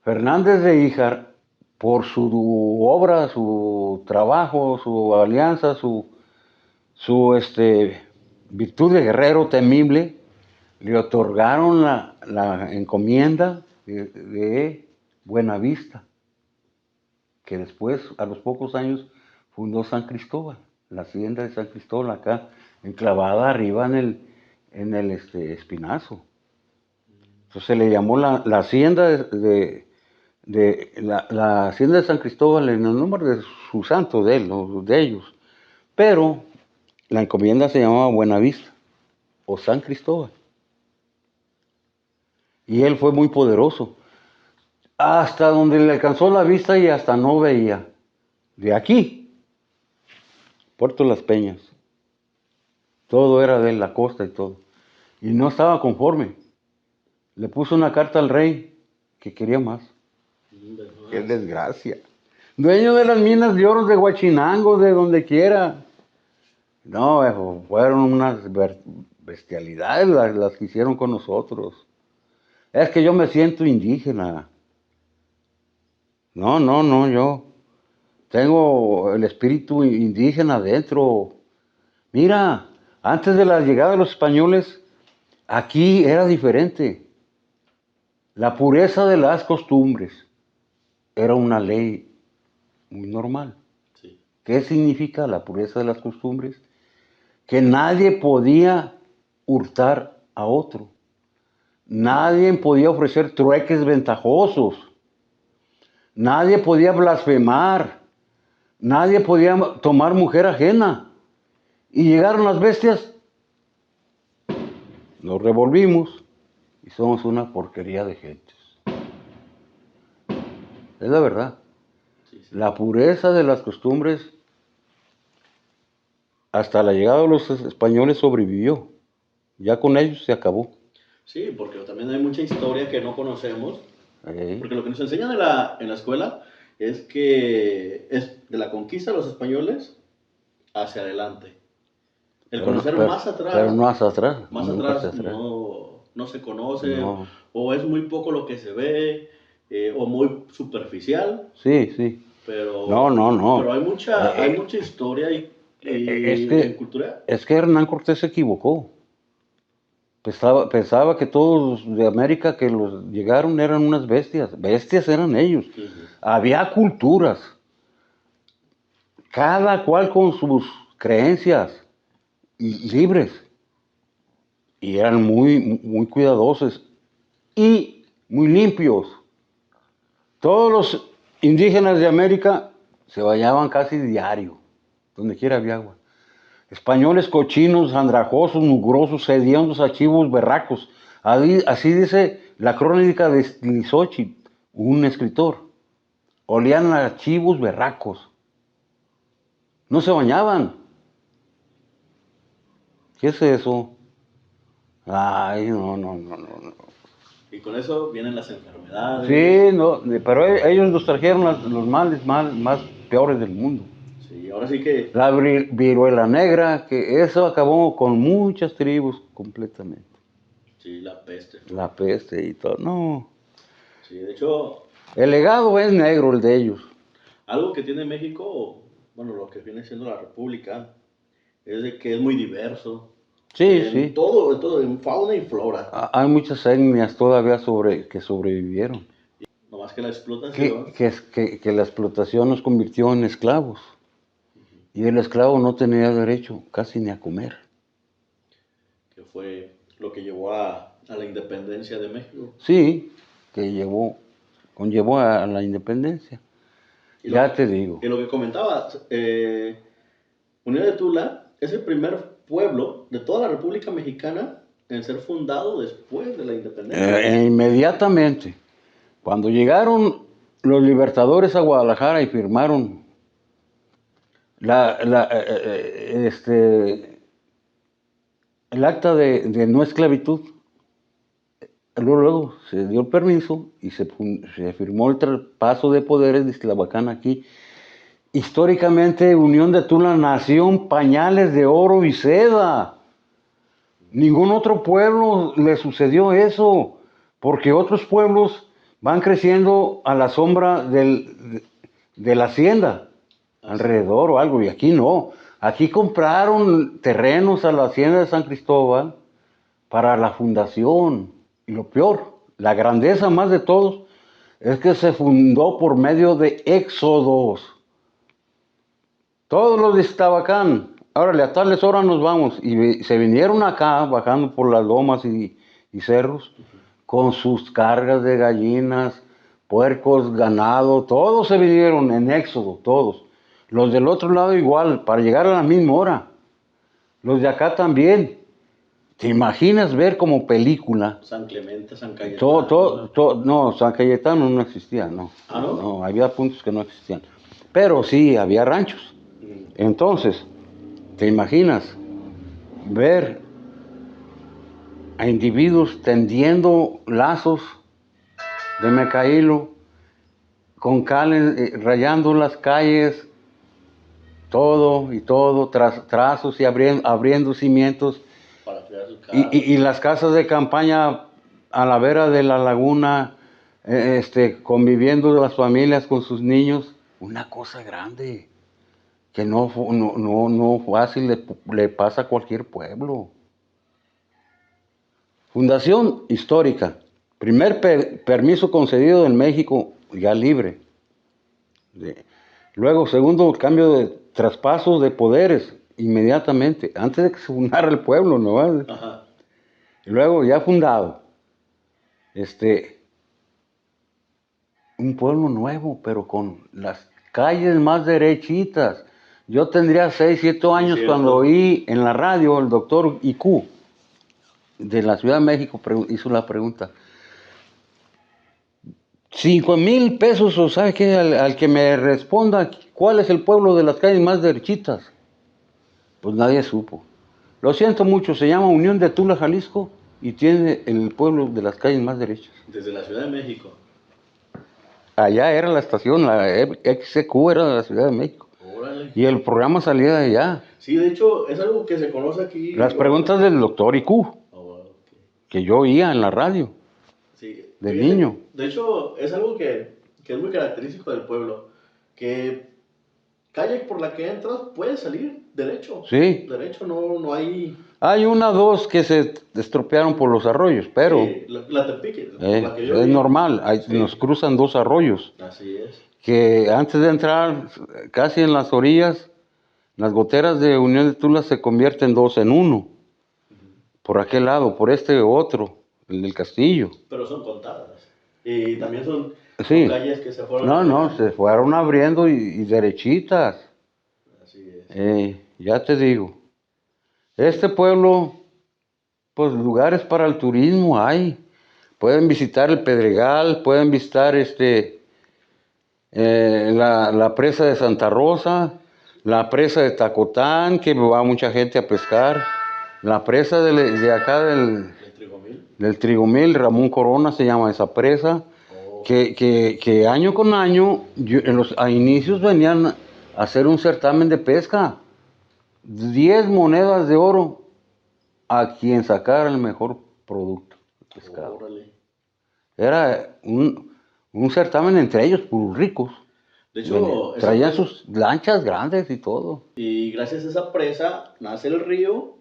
Fernández de Híjar, por su obra, su trabajo, su alianza, su virtud de guerrero temible, le otorgaron la encomienda de Buenavista, que después, a los pocos años, fundó San Cristóbal, la hacienda de San Cristóbal, acá, enclavada arriba en el Espinazo. Entonces se le llamó la hacienda la hacienda de San Cristóbal en el nombre de su santo, de ellos. Pero la encomienda se llamaba Buenavista o San Cristóbal. Y él fue muy poderoso, hasta donde le alcanzó la vista y hasta no veía. De aquí, Puerto Las Peñas, todo era de la costa y todo. Y no estaba conforme. Le puso una carta al rey que quería más. ¡Qué desgracia! Dueño de las minas de oro de Huachinango, de donde quiera. No, fueron unas bestialidades las que hicieron con nosotros. Es que yo me siento indígena. No, yo tengo el espíritu indígena dentro. Mira, antes de la llegada de los españoles, aquí era diferente. La pureza de las costumbres era una ley muy normal. Sí. ¿Qué significa la pureza de las costumbres? Que nadie podía hurtar a otro. Nadie podía ofrecer trueques ventajosos. Nadie podía blasfemar. Nadie podía tomar mujer ajena. Y llegaron las bestias, nos revolvimos y somos una porquería de gentes. Es la verdad. Sí, sí. La pureza de las costumbres, hasta la llegada de los españoles sobrevivió. Ya con ellos se acabó. Sí, porque también hay mucha historia que no conocemos. ¿Eh? Porque lo que nos enseñan en la escuela es que es de la conquista de los españoles hacia adelante. El conocer más atrás. Pero más atrás. Más nunca atrás hacia atrás. no se conoce, No. o es muy poco lo que se ve, o muy superficial, Sí. pero, No. pero hay mucha historia y en cultura. Es que Hernán Cortés se equivocó. Pensaba que todos de América que los llegaron eran unas bestias. Bestias eran ellos. Uh-huh. Había culturas. Cada cual con sus creencias libres. Y eran muy cuidadosos y muy limpios. Todos los indígenas de América se bañaban casi diario, donde quiera había agua. Españoles cochinos, andrajosos, mugrosos, hediondos, achivos, berracos. Así dice la crónica de Lizochi, un escritor. Olían a achivos, berracos. No se bañaban. ¿Qué es eso? Ay, no. Y con eso vienen las enfermedades. Sí, no, pero ellos nos trajeron los males más peores del mundo. Sí, ahora sí que. La viruela negra, que eso acabó con muchas tribus completamente. Sí, la peste. La peste y todo. No. Sí, de hecho. El legado es negro, el de ellos. Algo que tiene México, bueno, lo que viene siendo la República, es de que es muy diverso. Sí. Todo, en fauna y flora. Hay muchas etnias todavía que sobrevivieron. No más que la explotación. Que la explotación nos convirtió en esclavos. Y el esclavo no tenía derecho casi ni a comer. Que fue lo que llevó a la independencia de México. Sí, que conllevó a la independencia. Ya te digo. Y lo que comentaba, Unión de Tula es el primer pueblo de toda la República Mexicana en ser fundado después de la independencia. Inmediatamente, cuando llegaron los libertadores a Guadalajara y firmaron el acta de no esclavitud, luego se dio el permiso y se firmó el traspaso de poderes de Iztlahuacán aquí. Históricamente, Unión de Tula nació en pañales de oro y seda. Ningún otro pueblo le sucedió eso, porque otros pueblos van creciendo a la sombra de la hacienda, alrededor o algo, y aquí no. Aquí compraron terrenos a la hacienda de San Cristóbal para la fundación. Y lo peor, la grandeza más de todos, es que se fundó por medio de éxodos. Todos los de Iztabacán, órale, a tales horas nos vamos. Y se vinieron acá, bajando por las lomas y cerros, con sus cargas de gallinas, puercos, ganado, todos se vinieron en éxodo, todos. Los del otro lado igual, para llegar a la misma hora. Los de acá también. ¿Te imaginas ver como película? San Clemente, San Cayetano. No, San Cayetano no existía, no. ¿Ah, no? No, había puntos que no existían. Pero sí, había ranchos. Entonces, ¿te imaginas ver a individuos tendiendo lazos de mecaílo con cal rayando las calles todo, trazos y abriendo cimientos. Para crear sus casas. Y las casas de campaña a la vera de la laguna, conviviendo las familias con sus niños, una cosa grande que no fácil le pasa a cualquier pueblo. Fundación histórica, primer permiso concedido en México, ya libre. Luego, segundo, cambio de traspaso de poderes, inmediatamente, antes de que se fundara el pueblo, ¿no? Ajá. Y luego, ya fundado, un pueblo nuevo, pero con las calles más derechitas. Yo tendría 6, 7 años cuando oí en la radio el doctor Iku de la Ciudad de México hizo la pregunta. 5,000 pesos, o ¿sabe qué? Al que me responda cuál es el pueblo de las calles más derechitas. Pues nadie supo. Lo siento mucho, se llama Unión de Tula, Jalisco, y tiene el pueblo de las calles más derechas. Desde la Ciudad de México. Allá era la estación, la XCQ era de la Ciudad de México. Órale. Y el programa salía de allá. Sí, de hecho, es algo que se conoce aquí. Las preguntas del doctor Iku, Okay. que yo oía en la radio, Sí. de niño. De hecho, es algo que es muy característico del pueblo. Que calle por la que entras puedes salir derecho. Sí. Derecho, no hay... Hay 1 o 2 que se estropearon por los arroyos, pero Sí, la Tepique, la que yo es vi. normal. Sí. Nos cruzan 2 arroyos. Así es. Que antes de entrar, casi en las orillas, las goteras de Unión de Tula se convierten 2 en 1. Por aquel lado, por este otro, el del Castillo. Pero son contadas. Y también son Sí. calles que se fueron... No, se fueron abriendo y derechitas. Así es. Ya te digo. Este pueblo, pues lugares para el turismo hay. Pueden visitar el Pedregal, pueden visitar la presa de Santa Rosa, la presa de Tacotán, que va mucha gente a pescar, la presa de acá ¿El Trigomil? del Trigomil, Ramón Corona se llama esa presa, que año con año, a inicios venían a hacer un certamen de pesca, 10 monedas de oro a quien sacara el mejor producto de pescado. Órale. Era un certamen entre ellos, puros ricos. De hecho, traían sus lanchas grandes y todo. Y gracias a esa presa nace el río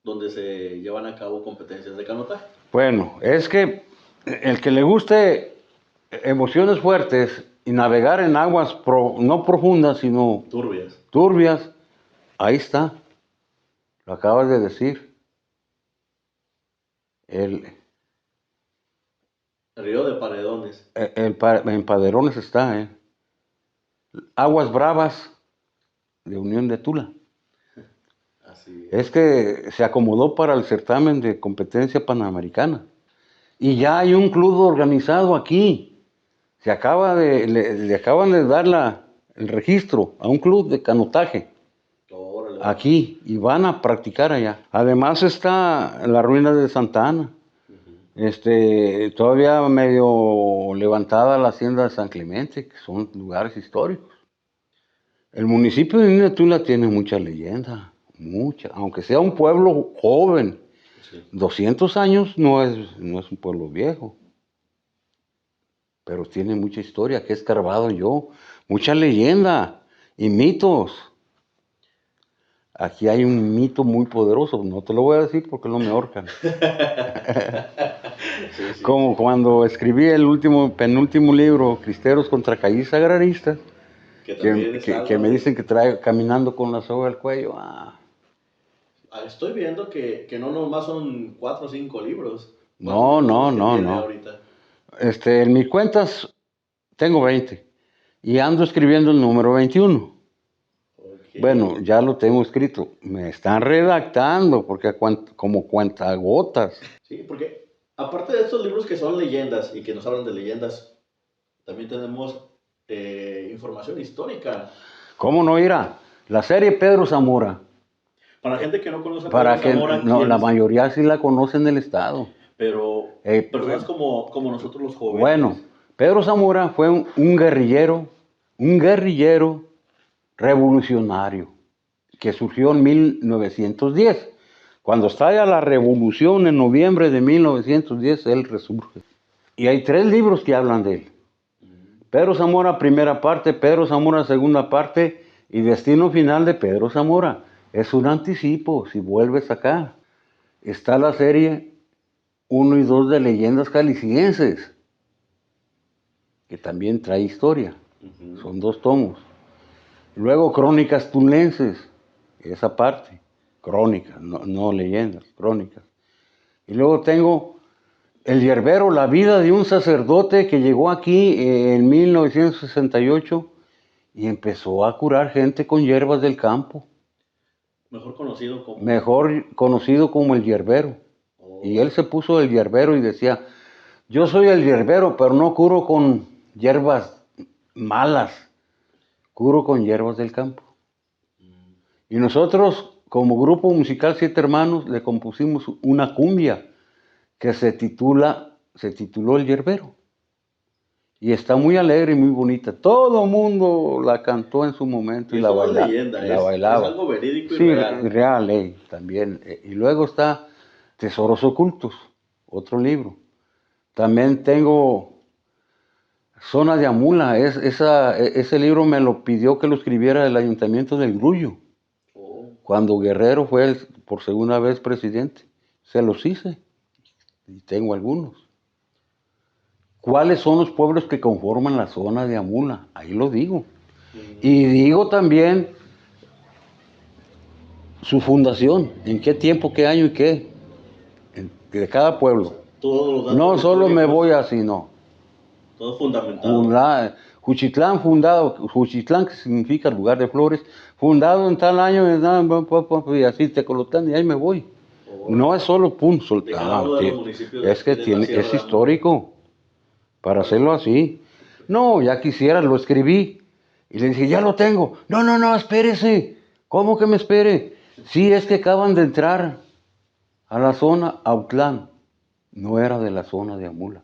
donde se llevan a cabo competencias de canotaje. Bueno, es que el que le guste emociones fuertes y navegar en aguas no profundas, sino turbias, ahí está. Lo acabas de decir. El río de Paredones. En Paderones está, Aguas Bravas de Unión de Tula. Así es que se acomodó para el certamen de competencia panamericana. Y ya hay un club organizado aquí. Le acaban de dar el registro a un club de canotaje. Órale. Aquí, y van a practicar allá. Además está la ruina de Santa Ana. Todavía medio levantada la hacienda de San Clemente, que son lugares históricos. El municipio de Unión de Tula tiene mucha leyenda, mucha, aunque sea un pueblo joven. Sí. 200 años no es un pueblo viejo, pero tiene mucha historia que he escarbado yo, mucha leyenda y mitos. Aquí hay un mito muy poderoso, no te lo voy a decir porque no me ahorcan. Sí. Como cuando escribí el penúltimo libro, Cristeros contra Calles Agraristas, que me dicen que trae caminando con la soga al cuello. Estoy viendo que no nomás son 4 o 5 libros. No. Ahorita? En mis cuentas tengo 20 y ando escribiendo el número 21. Okay. Bueno, ya lo tengo escrito. Me están redactando porque como cuentagotas. Sí, porque aparte de estos libros que son leyendas y que nos hablan de leyendas, también tenemos información histórica. ¿Cómo no irá? La serie Pedro Zamora. Para la gente que no conoce a Pedro Zamora, no, la mayoría sí la conoce en el estado. Pero personas como nosotros los jóvenes. Bueno, Pedro Zamora fue un guerrillero revolucionario que surgió en 1910. Cuando estalla la revolución en noviembre de 1910, él resurge. Y hay 3 libros que hablan de él. Pedro Zamora, primera parte, Pedro Zamora, segunda parte, y Destino Final de Pedro Zamora. Es un anticipo, si vuelves acá. Está la serie 1 y 2 de Leyendas Jaliscienses, que también trae historia. Son 2 tomos. Luego Crónicas Tulenses, esa parte. Crónicas, no leyendas, crónicas. Y luego tengo El Yerbero, la vida de un sacerdote que llegó aquí en 1968 y empezó a curar gente con hierbas del campo. Mejor conocido como... Mejor conocido como el Yerbero. Oh. Y él se puso el Yerbero y decía, yo soy el Yerbero, pero no curo con hierbas malas, curo con hierbas del campo. Y nosotros, como grupo musical Siete Hermanos, le compusimos una cumbia que se tituló El Yerbero. Y está muy alegre y muy bonita. Todo el mundo la cantó en su momento y la bailaba. Es algo verídico y sí, real. Real, también. Y luego está Tesoros Ocultos, otro libro. También tengo Zona de Amula. Ese libro me lo pidió que lo escribiera el Ayuntamiento del Grullo. Cuando Guerrero fue por segunda vez presidente. Se los hice. Y tengo algunos. ¿Cuáles son los pueblos que conforman la zona de Amula? Ahí lo digo. Y digo también su fundación, en qué tiempo, qué año y qué, de cada pueblo. No solo me voy así, no. Todo fundamentado. Juchitlán fundado, Juchitlán que significa lugar de flores, fundado en tal año, y así Tecolotán, y ahí me voy. No es solo pum, soltado. Es que es histórico. Para hacerlo así. No, ya quisiera, lo escribí. Y le dije, ya lo tengo. No, espérese. ¿Cómo que me espere? Sí, es que acaban de entrar a la zona Autlán. No era de la zona de Amula.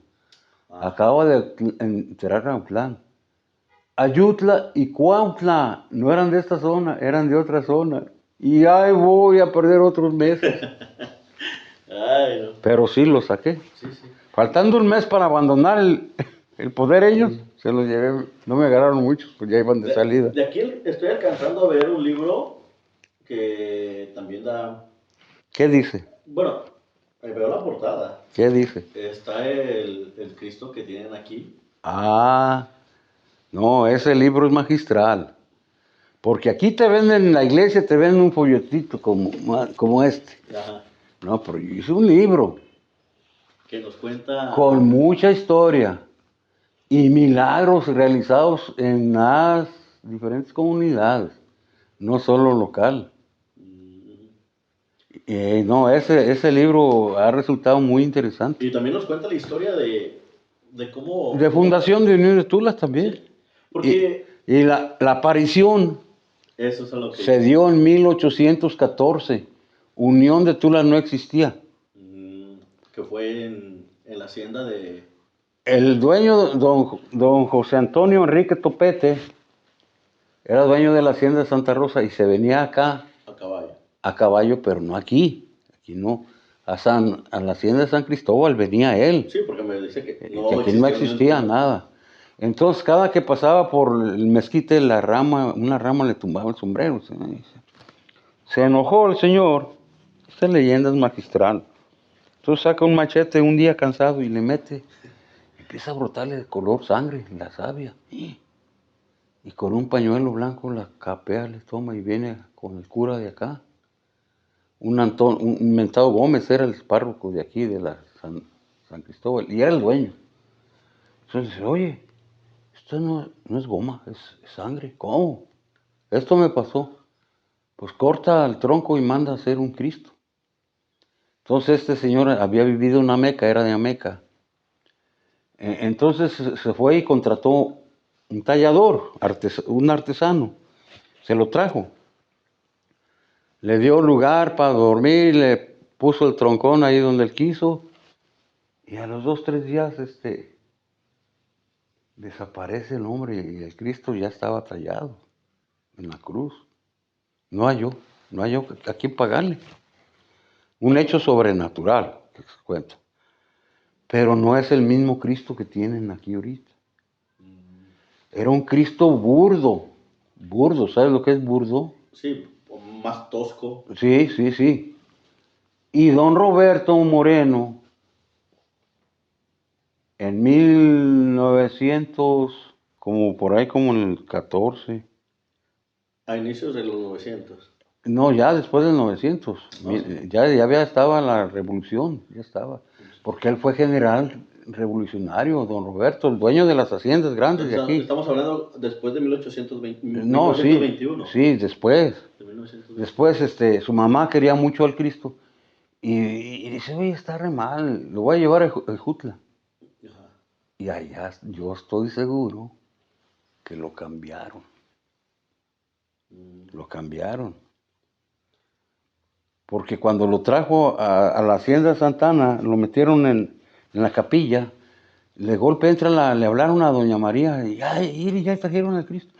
Acaba de entrar a Autlán. Ayutla y Cuautla no eran de esta zona, eran de otra zona. Y ahí voy a perder otros meses. Ay, no. Pero sí lo saqué. Sí. Faltando un mes para abandonar el poder ellos, se los llevé. No me agarraron muchos, pues ya iban de salida. De aquí estoy alcanzando a ver un libro que también da... ¿Qué dice? Bueno, veo la portada. ¿Qué dice? Está el Cristo que tienen aquí. No, ese libro es magistral. Porque aquí te venden, en la iglesia te venden un folletito como este. Ajá. No, pero yo hice un libro. Que nos cuenta... Con mucha historia y milagros realizados en las diferentes comunidades, no solo local. No, ese libro ha resultado muy interesante. Y también nos cuenta la historia de cómo... De fundación de Unión de Tula también. Sí, porque... Y la aparición Eso es lo que... se dio en 1814. Unión de Tula no existía. Que fue en la hacienda de... El dueño, don José Antonio Enrique Topete, era dueño de la hacienda de Santa Rosa y se venía acá. A caballo. A caballo, pero no aquí. Aquí no. A la hacienda de San Cristóbal venía él. Sí, porque me dice que aquí no existía nada. Entonces, cada que pasaba por el mezquite, una rama le tumbaba el sombrero. Se enojó el señor. Esta leyenda es magistral. Entonces saca un machete un día cansado y le mete. Empieza a brotarle de color sangre la savia. Y con un pañuelo blanco la capea, le toma y viene con el cura de acá. Un mentado Gómez era el párroco de aquí, de la San Cristóbal, y era el dueño. Entonces dice, oye, esto no es goma, es sangre. ¿Cómo? Esto me pasó. Pues corta el tronco y manda a hacer un Cristo. Entonces este señor había vivido en Ameca, era de Ameca. Entonces se fue y contrató un tallador, un artesano. Se lo trajo. Le dio lugar para dormir, le puso el troncón ahí donde él quiso. Y a los 2, 3 días desaparece el hombre y el Cristo ya estaba tallado. en la cruz. No halló a quién pagarle. Un hecho sobrenatural, les cuento. Pero no es el mismo Cristo que tienen aquí ahorita. Era un Cristo burdo. Burdo, ¿sabes lo que es burdo? Sí, más tosco. Sí, sí, sí. Y don Roberto Moreno, en 1900, como por ahí como en el 14, A inicios de los 900. no, ya después del 900, Sí. ya había estaba la revolución, ya estaba. Porque él fue general revolucionario, don Roberto, el dueño de las haciendas grandes de aquí. Estamos hablando después de 1820, No, sí, 1921. sí, después. De 1921. Después, su mamá quería mucho al Cristo y dice, oye, está re mal, lo voy a llevar a Ejutla. Ajá. Y allá yo estoy seguro que lo cambiaron. Lo cambiaron. Porque cuando lo trajo a la hacienda Santana, lo metieron en la capilla, de golpe le hablaron a doña María y ya trajeron al Cristo.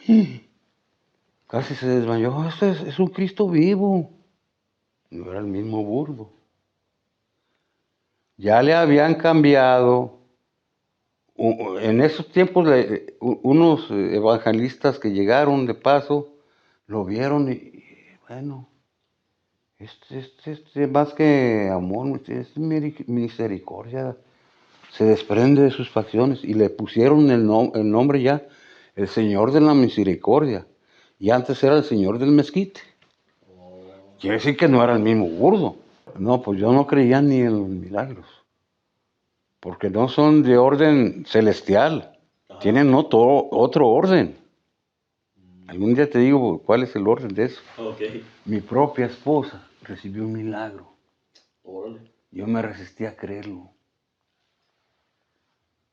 Casi se desmayó, este es un Cristo vivo. No era el mismo burdo. Ya le habían cambiado. En esos tiempos unos evangelistas que llegaron de paso lo vieron y bueno, más que amor, es misericordia, se desprende de sus facciones y le pusieron el nombre ya, el Señor de la Misericordia, y antes era el Señor del Mezquite. Quiere decir que no era el mismo burdo. No, pues yo no creía ni en los milagros, porque no son de orden celestial, tienen otro orden. Algún día te digo cuál es el orden de eso. Ok. Mi propia esposa recibió un milagro. Órale. Yo me resistí a creerlo.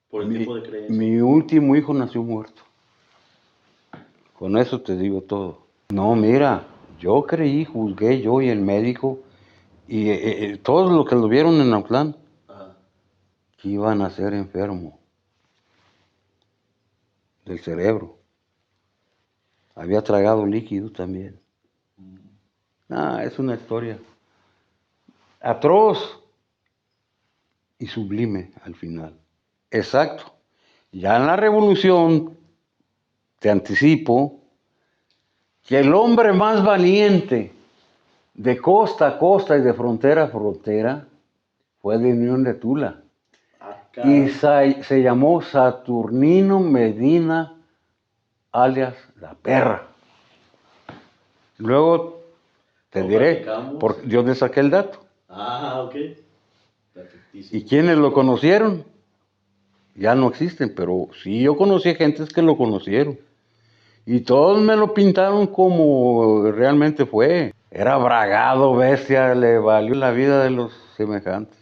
Por el tipo de creencia. Mi último hijo nació muerto. Con eso te digo todo. No, mira, yo creí, juzgué yo y el médico y todos los que lo vieron en Autlán, Ajá. que iban a ser enfermos del cerebro. Había tragado líquido también. Es una historia atroz y sublime al final. Exacto. Ya en la revolución, te anticipo, que el hombre más valiente de costa a costa y de frontera a frontera fue de Unión de Tula. Y se llamó Saturnino Medina, alias La Perra. Luego te diré, porque yo le saqué el dato. Ok. Perfectísimo. ¿Y quiénes lo conocieron? Ya no existen, pero sí yo conocí gentes que lo conocieron. Y todos me lo pintaron como realmente fue. Era bragado, bestia, le valió la vida de los semejantes.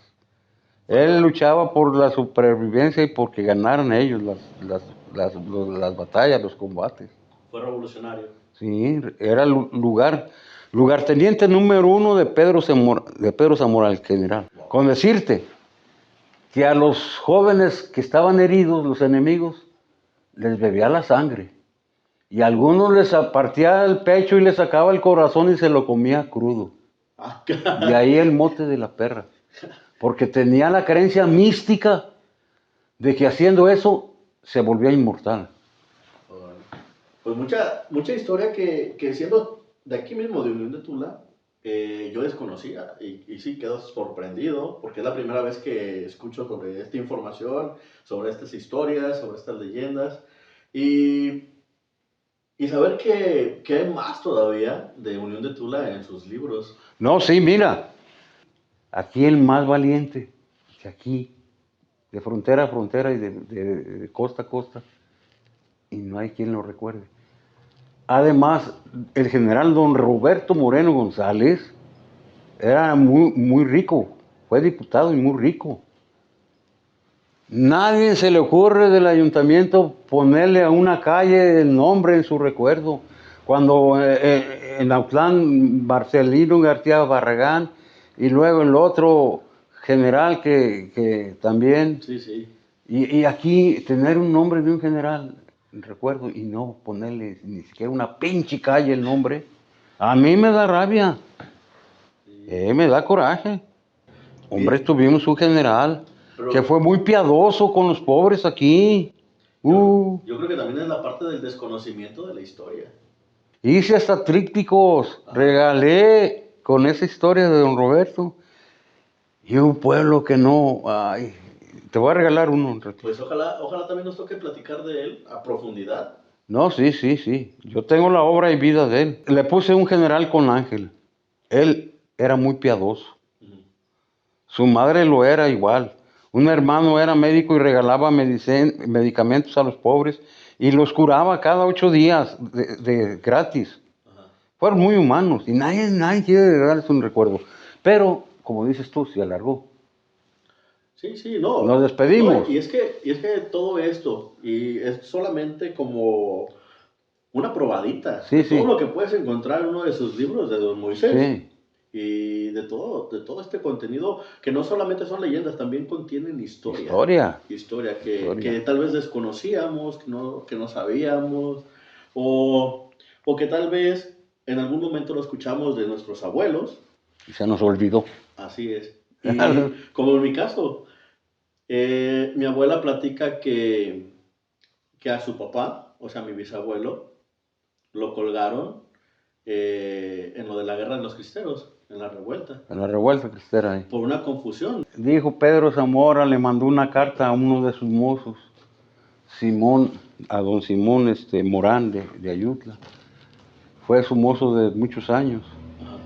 Él luchaba por la supervivencia y porque ganaran ellos las batallas, los combates. Fue revolucionario. Sí, era lugarteniente número 1 de Pedro Zamora, el general. Con decirte que a los jóvenes que estaban heridos, los enemigos, les bebía la sangre. Y a algunos les partía el pecho y les sacaba el corazón y se lo comía crudo. Y ahí el mote de La Perra. Porque tenía la creencia mística de que haciendo eso se volvía inmortal. Pues mucha historia que siendo de aquí mismo, de Unión de Tula, yo desconocía y sí quedo sorprendido porque es la primera vez que escucho sobre esta información, sobre estas historias, sobre estas leyendas y saber que hay más todavía de Unión de Tula en sus libros. No, sí, mira, aquí el más valiente, que aquí, de frontera a frontera y de costa a costa, y no hay quien lo recuerde. Además, el general don Roberto Moreno González era muy rico, fue diputado y muy rico. Nadie se le ocurre del ayuntamiento ponerle a una calle el nombre en su recuerdo. Cuando en Autlán, Marcelino García Barragán, y luego el otro general que también. Sí, sí. Y aquí tener un nombre de un general recuerdo, y no ponerle ni siquiera una pinche calle el nombre, a mí me da rabia, me da coraje. Hombre, Bien. tuvimos un general Pero que fue muy piadoso con los pobres aquí. yo creo que también es la parte del desconocimiento de la historia. Hice hasta trípticos, Ajá. regalé con esa historia de don Roberto. Y un pueblo que no, ay, te voy a regalar uno un ratito. Pues ojalá también nos toque platicar de él a profundidad. No, sí. Yo tengo la obra y vida de él. Le puse un general con ángel. Él era muy piadoso. Ujú. Su madre lo era igual. Un hermano era médico y regalaba medicamentos a los pobres y los curaba cada 8 días de gratis. Ajá. Fueron muy humanos y nadie quiere darles un recuerdo. Pero, como dices tú, se alargó. Sí, no. Nos despedimos. No, y es que todo esto, y es solamente como una probadita Sí, de todo sí. lo que puedes encontrar en uno de sus libros de Don Moisés. Sí. Y de todo este contenido, que no solamente son leyendas, también contienen Historia. Historia que tal vez desconocíamos, que no sabíamos, o que tal vez en algún momento lo escuchamos de nuestros abuelos. Y se nos olvidó. Así es. Y como en mi caso, mi abuela platica que a su papá, o sea, mi bisabuelo, lo colgaron en lo de la guerra de los cristeros, en la revuelta, En la revuelta cristera ahí. por una confusión. Dijo Pedro Zamora, le mandó una carta a uno de sus mozos, a don Simón Morán de Ayutla. Fue su mozo de muchos años Ajá.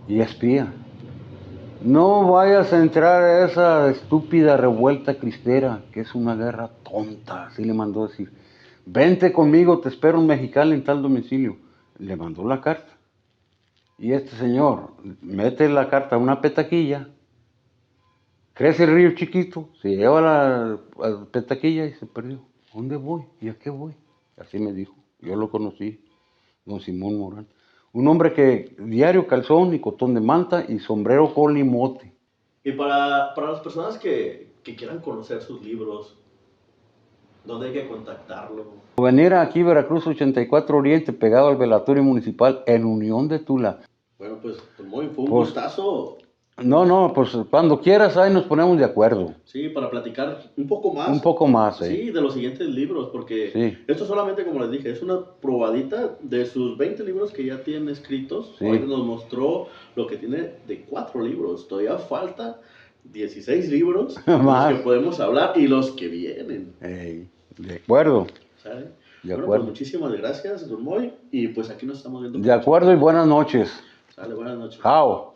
y espía. No vayas a entrar a esa estúpida revuelta cristera, que es una guerra tonta, así le mandó decir. Vente conmigo, te espero en Mexicali en tal domicilio. Le mandó la carta. Y este señor mete la carta a una petaquilla, crece el río chiquito, se lleva la petaquilla y se perdió. ¿Dónde voy? ¿Y a qué voy? Así me dijo. Yo lo conocí, don Simón Morán. Un hombre que diario calzón y cotón de manta y sombrero con limote. Y para las personas que quieran conocer sus libros, ¿dónde hay que contactarlo? Venir aquí Veracruz 84 Oriente, pegado al velatorio municipal en Unión de Tula. Bueno, pues fue un Pues, gustazo. No, pues cuando quieras ahí nos ponemos de acuerdo. Sí, para platicar un poco más. Un poco más, Sí, de los siguientes libros, porque Sí. esto solamente, como les dije, es una probadita de sus 20 libros que ya tiene escritos. Sí. Hoy nos mostró lo que tiene de 4 libros. Todavía falta 16 libros de los Más. que podemos hablar y los que vienen. De acuerdo. ¿Sale? De Bueno, acuerdo. pues muchísimas gracias, Don Moy. Y pues aquí nos estamos viendo. De acuerdo y buenas noches. Sale, buenas noches. Chao.